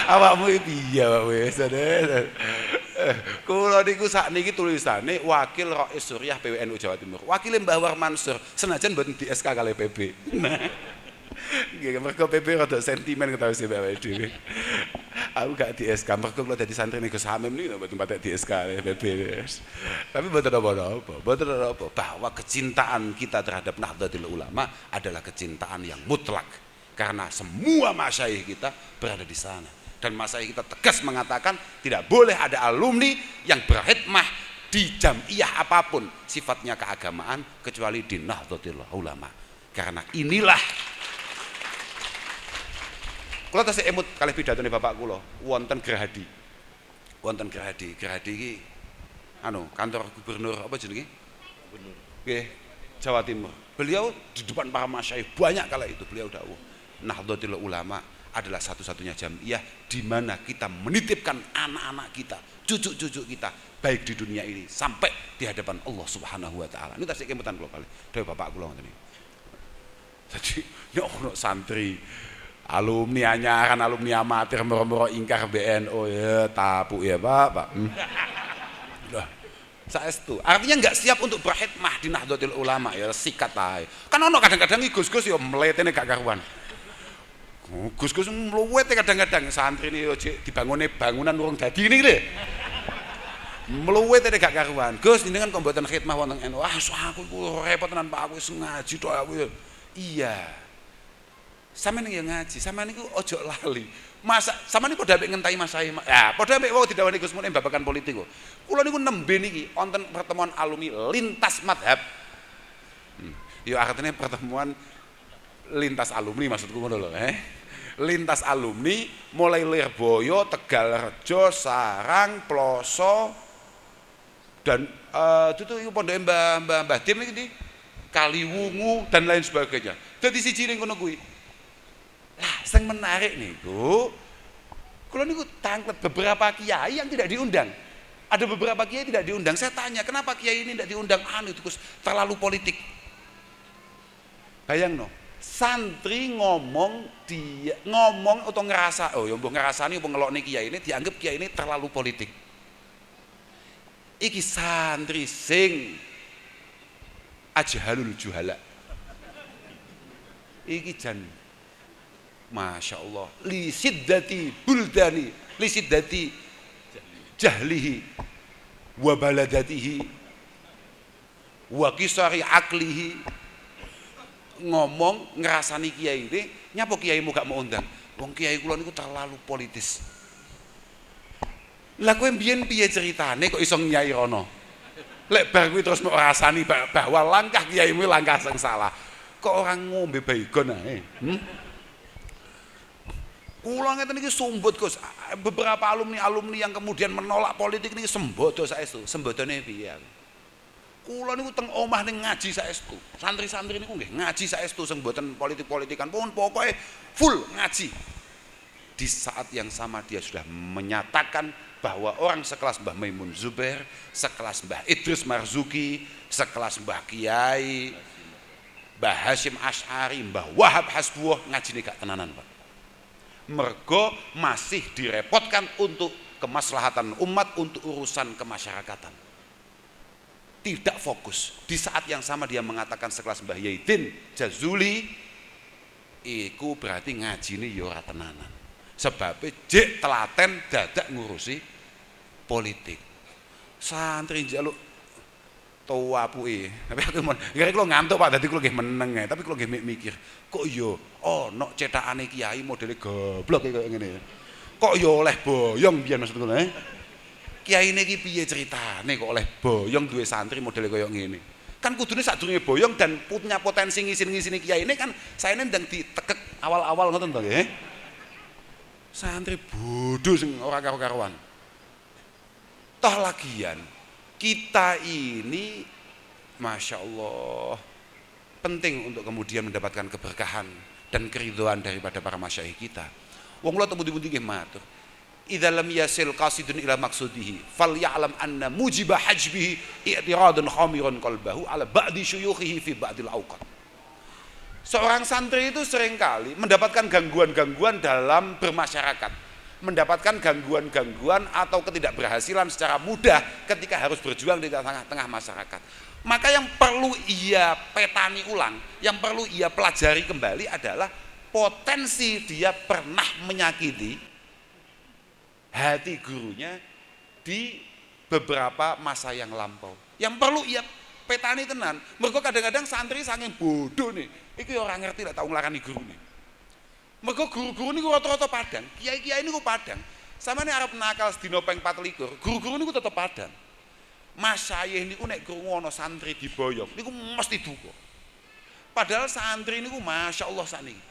Awakmu piye awak wis. Kula niku sakniki tulisane Wakil Rais Suriah PWNU Jawa Timur. Wakile Mbah War Mansur, senajan mboten di SK kali PB. Nggih, mergo PB rada sentimen ketahui sih awake dhewe. Aku gak di SK, mergo kula dadi santri ning Gus Hamim niku mboten patek di SK PB. Tapi mboten apa-apa, mboten apa bahwa kecintaan kita terhadap Nahdlatul Ulama adalah kecintaan yang mutlak karena semua masyayikh kita berada di sana. Dan masyayikh kita tegas mengatakan tidak boleh ada alumni yang berkhidmah di jamiah apapun sifatnya keagamaan kecuali di Nahdlatul Ulama. Karena inilah kula tasih emut kalih pidatone bapak kula wonten Gerahadi. Wonten Gerahadi. Gerahadi iki kantor gubernur apa jenenge? Gubernur. Nggih, Jawa Timur. Beliau di depan para masyayikh banyak kala itu beliau dawuh, Nahdlatul Ulama adalah satu-satunya jamiah di mana kita menitipkan anak-anak kita, cucu-cucu kita, baik di dunia ini sampai di hadapan Allah Subhanahu wa taala. Ini tasih kemutan kula kali. Dewe bapak kula ngoten iki. Jadi nek ono santri alumni anyaran, alumni amatir moro-moro ingkar BNO ya tapuk ya Pak. Lah, saestu. Artinya enggak siap untuk berkhidmah di Nahdlatul Ulama ya sikat ae. Kan ono kadang-kadang iki Gus-gus ya mletene gak karuan. Gus-gus mluwete kadang-kadang santri ini dibangunnya bangunan urung dadi ini lho. Mluwete gak karuan. Gus jenengan kok mboten khidmah wonten NU. Aku iku repot tenan Pak, aku wis ngaji tok aku. Iya. Sampeyan yang ngaji, sampeyan niku ojo lali. Masa sampeyan niku padha mek ngentahi masae. Ya, padha mek wau didhawuhi Gus Munim babagan politik kok. Kula niku nembe niki wonten pertemuan alumni lintas madhab. Ya artinya pertemuan lintas alumni maksudku ngono lho, lintas alumni mulai Lirboyo, Tegalrejo, Sarang, Ploso dan itu pondok Mbah Dim iki Kaliwungu dan lain sebagainya. Dadi siji ning kono kuwi. Lah, sing menarik niku kula niku tanglet beberapa kiai yang tidak diundang. Ada beberapa kiai tidak diundang. Saya tanya, kenapa kiai ini tidak diundang? Itu terlalu politik. Bayang no. Santri ngomong atau ngerasa ya mbok ngrasani apa ngelokne kiai ini dianggap kiai ini terlalu politik. Iki santri sing ajhalul juhala. Iki jan Masya Allah li siddati buldani li siddati jahlihi wa baladatihi wa kisari aklihi. Ngomong ngerasani kiai ini nyapa kiaimu gak mau undang wong kiai kula niku terlalu politis. Lah kowe mbiyen piye ceritane kok iso nyai rono lek bar kuwi terus mau rasani bahwa langkah kiaimu langkah sing salah kok orang ngombe baygon ae. Kula ngeten iki sumbut Gus beberapa alumni yang kemudian menolak politik niki sembodo saestu sembodone piye kula niku teng omah ning ngaji saestu. Santri-santri niku nggih ngaji saestu sing mboten politik-politikan pun pokoke full ngaji. Di saat yang sama dia sudah menyatakan bahwa orang sekelas Mbah Maimun Zubair, sekelas Mbah Idris Marzuki, sekelas Mbah Kiai, Mbah Hasyim Asy'ari, Mbah Wahab Hasbuh ngajine gak tenanan, Pak. Mergo masih direpotkan untuk kemaslahatan umat, untuk urusan kemasyarakatan. Tidak fokus. Di saat yang sama dia mengatakan sekelas Mbah Yaidin Jazuli iku berarti ngajine ya ora tenanan. Sebab jek telaten dadak ngurusi politik. Santri njaluk tua pui. Tapi aku mau, kira kalau ngantuk Pak, tadi kalau nggih meneng ya. Tapi kalau nggih mikir, kok yo, no cetakane kiai modelnya goblok kayak gini. Kok yo oleh boyong biar maksud gue, kiai ini piye ceritane kok oleh boyong duwe santri modelnya kayak gini. Kan kudune sadurunge boyong dan punya potensi ngisin-ngisini kiai ini kan saya ini ndang ditekek awal-awal ngoten to nggih. Santri bodoh sing ora karo-karuan. Toh lagian kita ini Masya Allah penting untuk kemudian mendapatkan keberkahan dan keridhaan daripada para masyayikh kita. Wong kula temu-temu nggih matur. Idza lam yasil qasidun ila maqsudihi falyalam anna mujiba hajbihi i'tiradun khamirun qalbahu ala ba'di syuyukhihi fi ba'dil awqat. Seorang santri itu seringkali mendapatkan gangguan-gangguan dalam bermasyarakat, mendapatkan gangguan-gangguan atau ketidakberhasilan secara mudah ketika harus berjuang di tengah-tengah masyarakat. Maka yang perlu ia petani ulang, yang perlu ia pelajari kembali adalah potensi dia pernah menyakiti hati gurunya di beberapa masa yang lampau. Yang perlu ia petani tenan. Mergo kadang-kadang santri saking bodoh nih, iki orang ngerti lah tau nglarani guru nih. Mergo guru-guru niku rata-rata padang, kiai-kiai niku padang. Samane arep nakal sedina ping 24, guru-guru niku tetep padang. Masyayikh niku nek krungu ana santri diboyong, niku mesti duka. Padahal santri niku Masya Allah sakniki.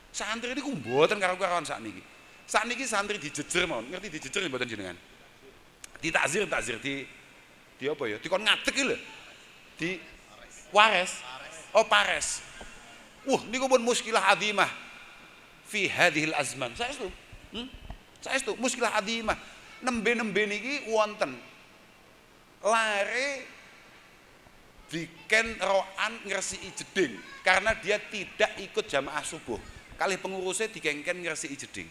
Santri niku mboten karo-karoan sakniki. Sakniki santri dijejer mawon, ngerti dijejer mboten jenengan? Ditakzir di apa ya? Dikon ngadeg iki lho. Di wares. Oh pares. Niku pun muskilah adzimah fi hadhil azman. Saestu. Saestu muskilah adzimah. Nembe-nembe niki wonten lare diken roan ngresiki jeding karena dia tidak ikut jamaah subuh. Kalih pengurusnya dikengken ngresiki jeding.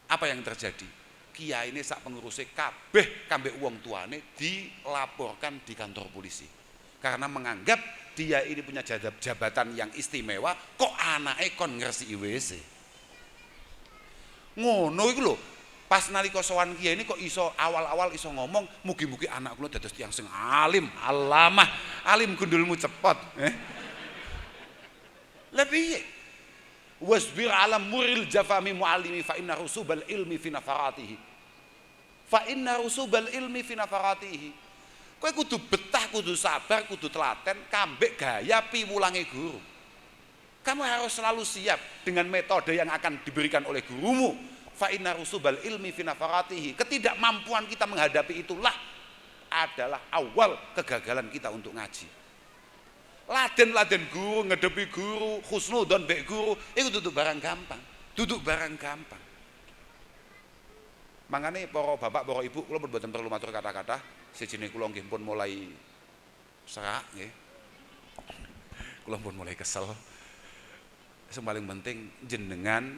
Apa yang terjadi? Kiai ini sak pengurusnya kabeh kambek uang tuane dilaporkan di kantor polisi karena menganggap dia ini punya jabatan yang istimewa, kok anake kon ngresiki WC. Ngono iku lho. Pas nalika sowan kiai ini kok iso awal-awal iso ngomong mugi-mugi anak kula dados tiyang sing alim, alamah, alim gundulmu cepot. Lah piye? Wasbir ala muril jafami muallimi fa inna rusubal ilmi fi nafaratihi. Fa inna rusubal ilmi fi nafaratihi. Kowe kudu betah, kudu sabar, kudu telaten kambek gaya piwulange guru. Kamu harus selalu siap dengan metode yang akan diberikan oleh gurumu. Fa inna rusubal ilmi fi nafaratihi. Ketidakmampuan kita menghadapi itulah adalah awal kegagalan kita untuk ngaji. Laden guru, ngedepi guru, husnudon mbek guru, itu duduk barang gampang. Duduk barang gampang. Mangane para bapak, para ibu, kula mboten perlu matur kata-kata, sejene kula nggih pun mulai serak nggih. Kula pun mulai kesel. Sing paling penting jenengan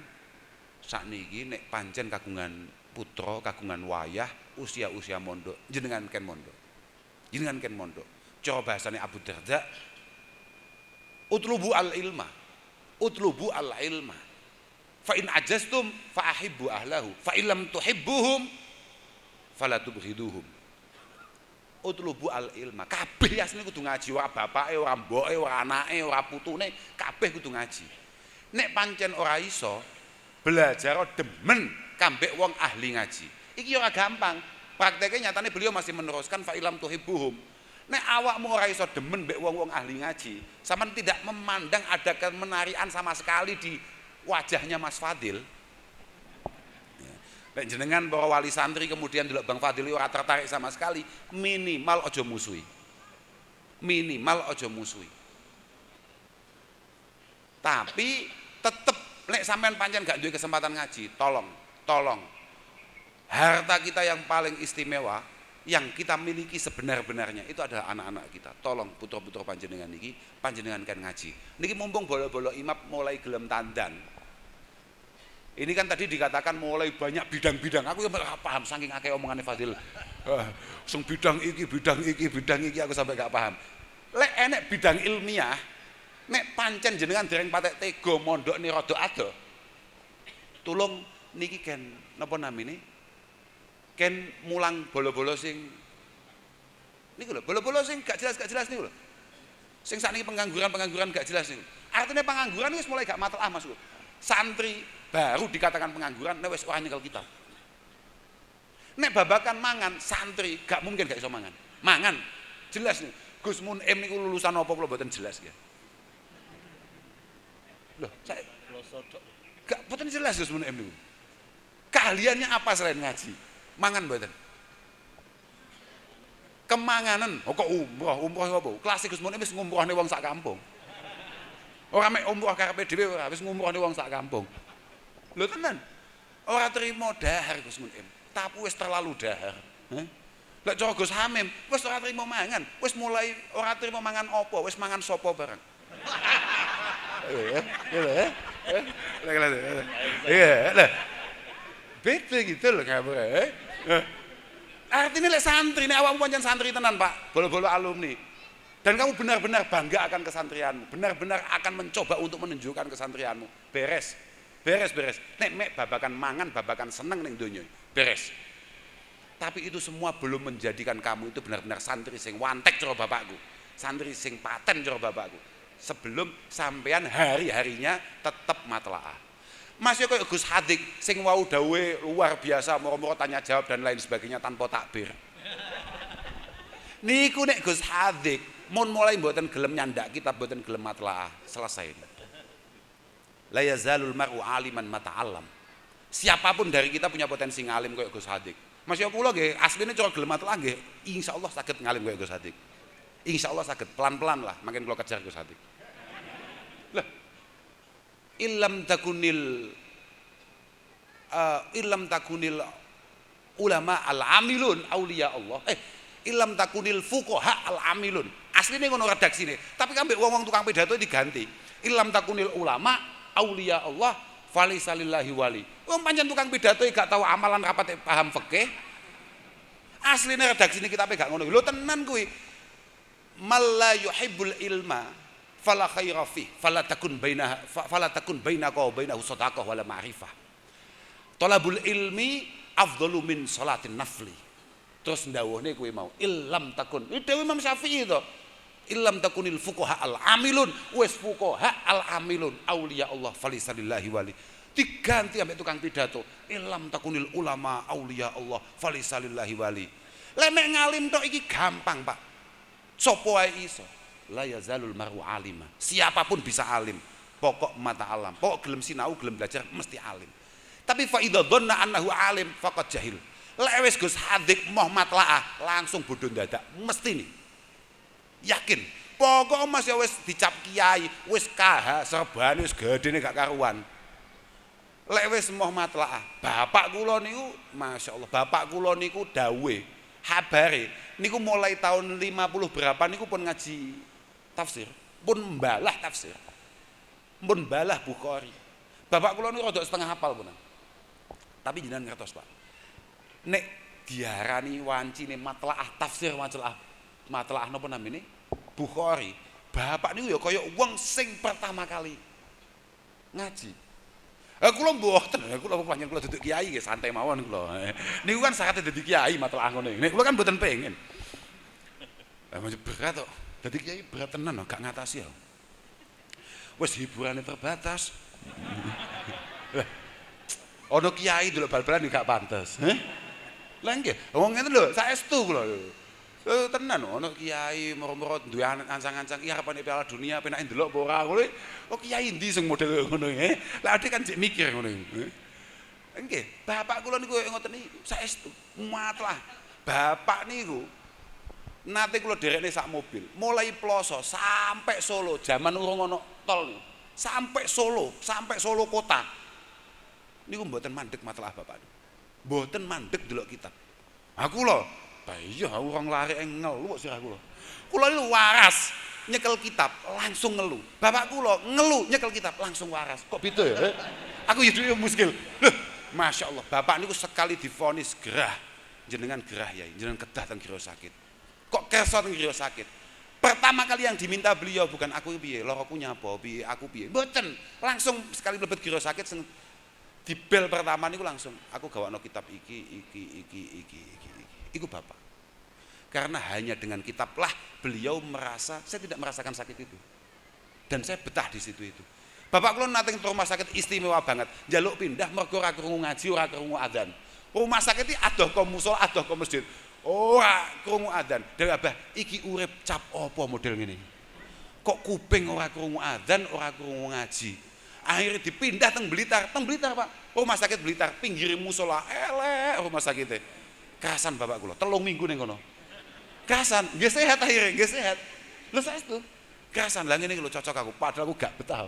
sakniki nek pancen kagungan putra, kagungan wayah, usia-usia mondok, jenengan ken mondok. Jenengan ken mondok. Cara bahasane Abu Darda, utlubu al-ilma, utlubu al-ilma. Fa in ajastum fa ahibbu ahlahu, fa in lam tuhibbuhum fala tubghiduhum. Utlubu al-ilma. Kabeh asline kudu ngaji, ora bapake, ora mboke, ora anake, ora putune, kabeh kudu ngaji. Nek pancen ora iso belajar demen kambek wong ahli ngaji. Iki ora gampang. Prakteknya nyatane beliau masih meneruskan fa ilam tuhibbuhum. Nek awakmu ora iso demen mbek wong-wong ahli ngaji, sampean tidak memandang ada kemenarian sama sekali di wajahnya Mas Fadil. Nek jenengan para wali santri kemudian delok Bang Fadil ora tertarik sama sekali, minimal aja musuhi. Minimal aja musuhi. Tapi tetep nek sampean pancen gak duwe kesempatan ngaji, tolong. Harta kita yang paling istimewa yang kita miliki sebenar-benarnya itu adalah anak-anak kita. Tolong putra-putra panjenengan niki panjenengan kan ngaji. Niki mumpung bola-bola imam mulai gelem tandan. Ini kan tadi dikatakan mulai banyak bidang-bidang. Aku gak paham saking akeh omongane Fadil. Sing bidang iki aku sampai gak paham. Lek enek bidang ilmiah, nek pancen jenengan dereng patek tega mondok ni rada ado. Tulung niki ken napa namine? Ken mulang bola-bola sing Niku lho, bola-bola sing gak jelas niku lho. Sing sakniki pengangguran gak jelas niku. Artinya pengangguran wis mulai gak masalah Mas. Santri baru dikatakan pengangguran nek wis ora nyekel kitab. Nek babakan mangan santri gak mungkin gak iso mangan. Mangan jelas nih. Gus Munim niku lulusan apa kula mboten jelas ya. Loh, saya gak mboten jelas Gus Munim niku. Keahliannya apa selain ngaji? Mangan mboten. Kemanganan, kok umroh apa? Klasik Gus Munim wis ngumrohne wong sak kampung. Ora mek umroh karepe dhewe ora, wis ngumrohne wong sak kampung. Lho tenan. Ora trimo dahar Gus Munim, tapi wis terlalu dahar. Lek cara Gus Hamim, wis ora trimo mangan, wis mulai ora trimo mangan apa, wis mangan sapa barang. Iya, beda gitu loh kabar. Artinya lek santri, nek awakmu pancen santri tenan Pak, bolo-bolo alumni. Dan kamu benar-benar bangga akan kesantrianmu, benar-benar akan mencoba untuk menunjukkan kesantrianmu. Beres. Nek mek babakan mangan, babakan seneng ning donya. Beres. Tapi itu semua belum menjadikan kamu itu benar-benar santri sing wantek cara bapakku. Santri sing paten cara bapakku. Sebelum sampean hari-harinya tetap matlaah. Masih kayak Gus Hadik sing wau dawe luar biasa, moro-moro tanya jawab dan lain sebagainya tanpa takbir. Niku nek Gus Hadik mun mulai mboten gelem nyandak kitab, mboten gelem matlaah, selesai. La yazalul mar'u aliman mata'allam. Siapapun dari kita punya potensi ngalim kayak Gus Hadik. Masih kula nggih asline cara gelem matlaah nggih insyaallah saged ngalim kayak Gus Hadik. Insyaallah saged, pelan-pelan lah makin kula kejar Gus Hadik. Lah illam takunil ulama al-amilun auliya Allah. Illam takunil fuqaha al-amilun. Asline ngono redaksine. Tapi kan mbek wong-wong tukang pidato diganti. Illam takunil ulama auliya Allah falisa lillahi wali. Wong pancen tukang pidato gak tahu amalan rapat paham fikih. Asline redaksine kitabe gak ngono. Lho tenan kuwi. Mal la yuhibbul ilma fala khaira fi fala takun bainaka wa bainahu sadaqah wala ma'rifah. Talabul ilmi afdalu min salatin nafli. Terus ndawuhne kuwi mau illam takun. Iki Dewi Imam Syafi'i to. Illam takunil fuqaha al amilun wis fuqaha al amilun auliya Allah falisalillahi wali. Diganti ambek tukang pidato. Illam takunil ulama auliya Allah falisalillahi wali. Lek mek ngalim tok iki gampang, Pak. Sopo wae iso. La yazalul mar'u alima. Siapapun bisa alim. Pokok mata alam. Pokok gelem sinau, gelem belajar mesti alim. Tapi fa idza dhanna annahu alim faqad jahil. Lek wis Gus Hadik moh matlaah langsung bodoh dadak. Mesti nih. Yakin. Pokok Mas ya wis dicap kiai, wis KH serbane wis gedene gak karuan. Lek wis moh matlaah, bapak kula niku masyaallah, bapak kula niku dawuhe habare niku mulai tahun 50 berapa niku pun ngaji tafsir, pun mbalah tafsir, pun mbalah Bukhari. Bapak kula niku rada setengah hafal punan. Tapi jenengan ngertos Pak, nek diarani wancine matlaah tafsir matlaah napa namine Bukhari, bapak niku ya kaya wong sing pertama kali ngaji. Kula mboten, kula panjenengan kula duduk kiai nggih santai mawon kula. Niku kan syaratnya dadi kiai matlaah ngono. Nek kula kan mboten pengen. Berat kok. Dadi kiai berat tenan kok gak ngatasi ya. Wis hiburane terbatas. Ono kiai delok bal-balan gak pantes. Lah nggih, wong ngene lho, saestu kula lho. Tenan ono kiai moro-moro duwe ancang-ancang iya arepane Piala Dunia penake ndelok apa ora ngono. Oh kiai endi sing model ngono nggih. Lah ade kan sik mikir ngono nggih. Nggih, bapak kula niku ngoten niku saestu matlah. Bapak niku nate kula derekne sak mobil, mulai Ploso sampai Solo, zaman urung ono tol niku. Sampai Solo kota. Niku mboten mandek matlah bapak. Mboten mandek delok kitab. Aku lho iya, orang lari ngeluh sih aku loh. Kulo itu waras nyekel kitab langsung ngeluh. Bapak kulo ngeluh nyekel kitab langsung waras. Kok gitu ya? Aku hidup muskil. Masya Allah. Bapak niku sekali divonis gerah, jenengan gerah ya, jenengan kedah teng kira sakit. Kok kersa teng kira sakit? Pertama kali yang diminta beliau bukan aku piye, loroku nyapa, piye aku piye. Mboten, langsung sekali mlebet kira sakit di bel pertama niku langsung aku gawakno kitab iki. Iku bapak. Karena hanya dengan kitablah beliau merasa, saya tidak merasakan sakit itu. Dan saya betah di situ itu. Bapak kula nate nang rumah sakit istimewa banget. Njaluk pindah mergo ora krungu ngaji, ora krungu adzan. Rumah sakit iki adoh ka musala, adoh ka masjid. Ora krungu adzan. Dewe Abah, iki urip cap apa model ngene? Kok kuping ora krungu adzan, ora krungu ngaji. Akhirnya dipindah teng Blitar Pak. Rumah sakit Blitar, pinggir musala elek rumah sakitnya. Kerasan bapak kula, 3 minggu ning kono. Kerasan, nggih sehat akhirnya, nggih sehat. Lho saestu. Kerasan lah ngene iki lho cocok aku, padahal aku gak betah.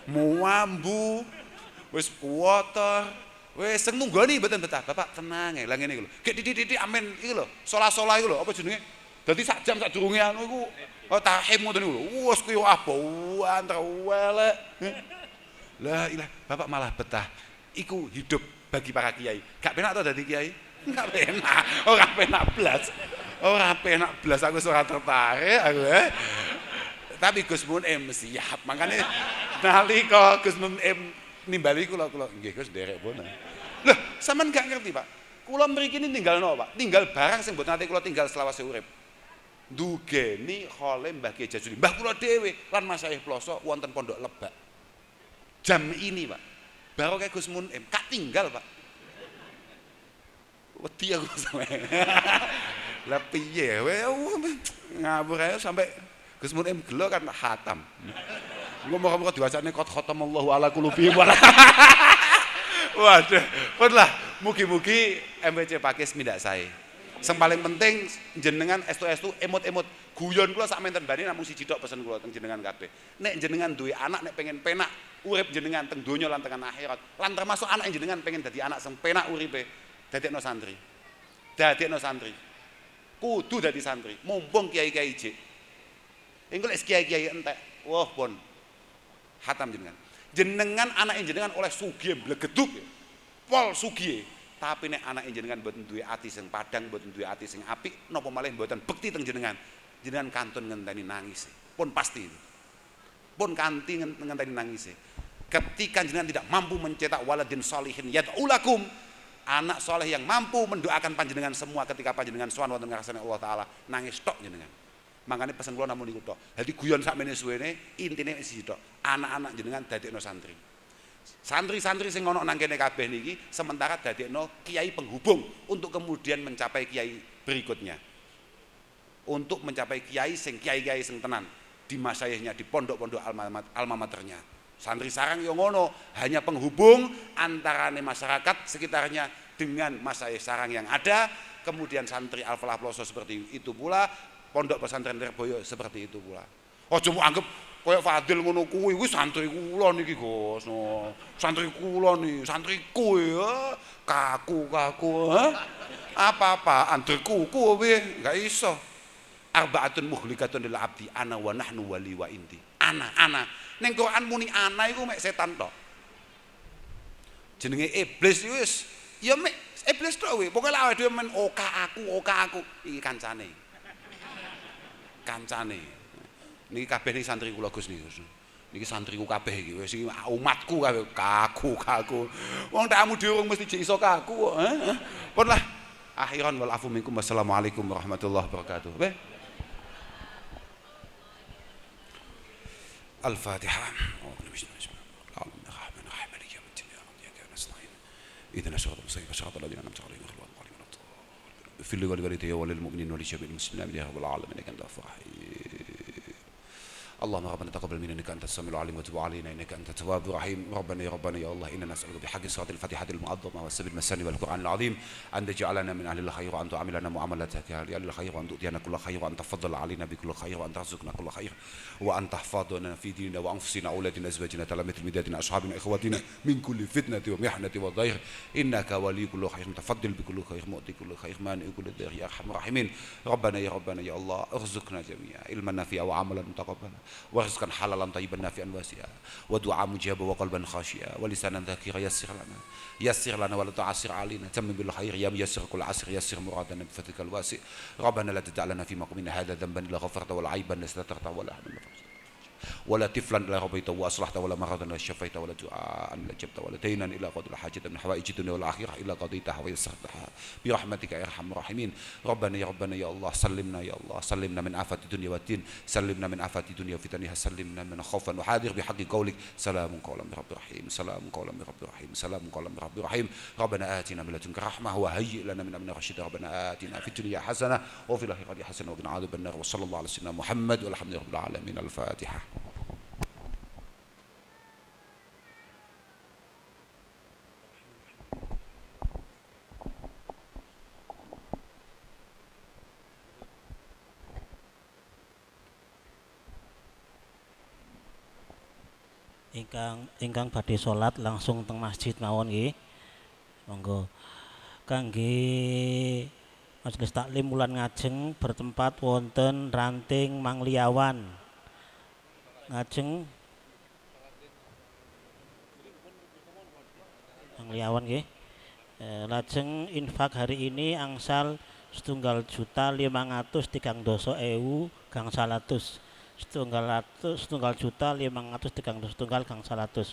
Muambu, wis kuotor, wis sing munggoni mboten betah. Bapak tenang ya, lah ngene iki lho. Gek didik amen iki lho, sola-sola iki lho, apa jenenge? Dadi sak jam sak durunge anu iku tahim ngoten niku lho. Wes kuwi apa antara welek. La ilah, bapak malah betah. Iku hidup bagi para kiai. Gak penak to dadi kiai? Gak penak. Ora penak blas. Ora penak blas, aku ora tertarik aku. Tapi Gus Munim siap. Makanya nalika Gus Munim nimbali kula nggih Gus nderek pun. Loh, sampean gak ngerti, Pak. Kula mriki tinggal napa, Pak? Tinggal barang sing mboten nate kula tinggal selawase urip. Ndugeni khole Mbah Kiai Jazuli. Mbah kula dhewe lan Masyayikh Ploso wonten Pondok Lebak. Jam ini Pak, baru kayak Gus Munim, kak tinggal Pak. Wedi aku sampe. Lah piye ngabur ae sampai Gus Munim gelo kan khatam. Ngomong-ngomong diwacane qad khatamallahu ala qulubihim wala. Waduh, pun lah mugi-mugi MPC Pakis mindak sae. Sing paling penting jenengan estu-estu emot-emot guyon kula sak menten bani namung siji tok pesen kula teng jenengan kabeh. Nek jenengan duwe anak nek pengen penak urip jenengan teng donya lan teng akhirat, lan termasuk anak jenengan pengen dadi anak sing penak uripe, dadekno santri. Dadekno santri. Kudu dadi santri, mumpung kiai-kiai jek. Engko lek kiai-kiai entek, wah pun hatam jenengan. Jenengan anak jenengan oleh sugih blegeduk. Pol sugih. Tapi nek anak jenengan mboten duwe ati sing padang, mboten duwe ati sing apik, napa malih mboten bekti teng jenengan. Jenengan kantun ngenteni nangis. Pun pasti. Pun kanthi ngenteni nangis. Ketika jenengan tidak mampu mencetak waladin sholihin yad'ulakum, anak soleh yang mampu mendoakan panjenengan semua ketika panjenengan sowan wonten ngarsane Allah taala, nangis tok jenengan. Makanya pesen kula namung niku tok. Dadi guyon sakmene suwene intine siji tok. Anak-anak jenengan dadekno santri. Santri-santri sing ana nang kene kabeh niki sementara dadekno kiai penghubung untuk kemudian mencapai kiai berikutnya. Untuk mencapai kiai sing kiai-kiai sing tenan di masyayihnya, di pondok-pondok alma maternya. Santri sarang yo ngono, hanya penghubung antarane masyarakat sekitarnya dengan masyayikh sarang yang ada, kemudian santri Al-Falah Ploso seperti itu pula, pondok pesantren Lirboyo seperti itu pula. Aja mbok anggap kaya Fadil ngono kuwi santri kula niki Gus. No. Santri kula niki, santriku ya. Kaku. Apa-apa antriku kuwi enggak iso. Arba'atun muhlikatun lil abdi ana wa nahnu wali wa inti. Ana. Ning Quran muni ana iku mek setan tok. Jenenge iblis iku wis ya mek iblis tok kuwi. Pokoke awake dhewe men oka aku iki kancane. Niki kabeh niki santri kula Gus niki. Niki santriku kabeh iki wis iki umatku kabeh kaku. Wong takmu dhewe wong mesti iso kaku kok. Pun lah akhiran wal afu minkum. Wassalamualaikum warahmatullahi wabarakatuh. Al-Fatihah. إذن الصراط المستقيم صراط الذين أنعمت عليهم غير المغضوب عليهم ولا الضالين. اغفر لي ولوالدي وللمؤمنين ولجميع المسلمين يا رب العالمين إنك أنت الغفور الرحيم. اللهم ربنا تقبل منا انك انت السميع العليم وتب علينا انك انت التواب الرحيم. ربنا يا الله انا نسالك بحق صلاه الفاتحه المعظمه والسبع المثاني والقران العظيم ان تجعلنا من اهل الخير وان تعاملنا معاملتك اهل الخير وان تؤتينا كل خير وان تفضل علينا بكل خير وان ترزقنا كل خير وان تحفظنا في ديننا وانفسنا اولادنا ازواجنا تلامذة مدادنا اصحابنا اخواتنا من كل فتنه ومحنه وضير انك ولي كل خير متفضل بكل خير مؤتي كل خير مانع كل ضير يا ارحم الراحمين. ربنا يا الله ارزقنا جميعا علما نافعا وعملا متقبلا ورزقا حلالا طيبا نافعا واسعا ودعاء مجابا وقلبا خاشعا ولسانا ذاكرا. يسر لنا ولا تعسر علينا تمم بالخير يا ميسر كل عسر يسر مرادنا بفضلك الواسع. ربنا لا تدع لنا في مقامنا هذا ذنبا الا غفرته ولا عيبا سترته ولا هما ولا طفلا إلا ربيته وأصلحته ولا مرضا إلا شفيته ولا دعاء إلا جبته ولا دينا إلا قضى حاجة من حوائج الدنيا والآخرة إلا قضيتها ويسرتها برحمتك يا أرحم الراحمين. ربنا يا الله سلمنا يا الله سلمنا من آفات الدنيا والدين سلمنا من آفات الدنيا وفتنها سلمنا من خوفا وحاذر بحق قولك سلام قولا من رب رحيم سلام قولا من رب رحيم سلام قولا من رب رحيم. ربنا آتنا من لدنك رحمة وهيئ لنا من أمرنا رشدا. ربنا آتنا في الدنيا حسنة وفي الآخرة حسنة وقنا عذاب النار. وصلى الله على سيدنا محمد والحمد لله رب العالمين. الفاتحة. ingkang badhe salat langsung teng masjid mawon nggih. Monggo. Kangge majelis taklim wulan ngajeng bertempat wonten Ranting Mangliawan. Ngajeng Mangliawan nggih. Lajeng infak hari ini angsal 1.500.000 gangsal atus. 1.500.000 gangsal atus.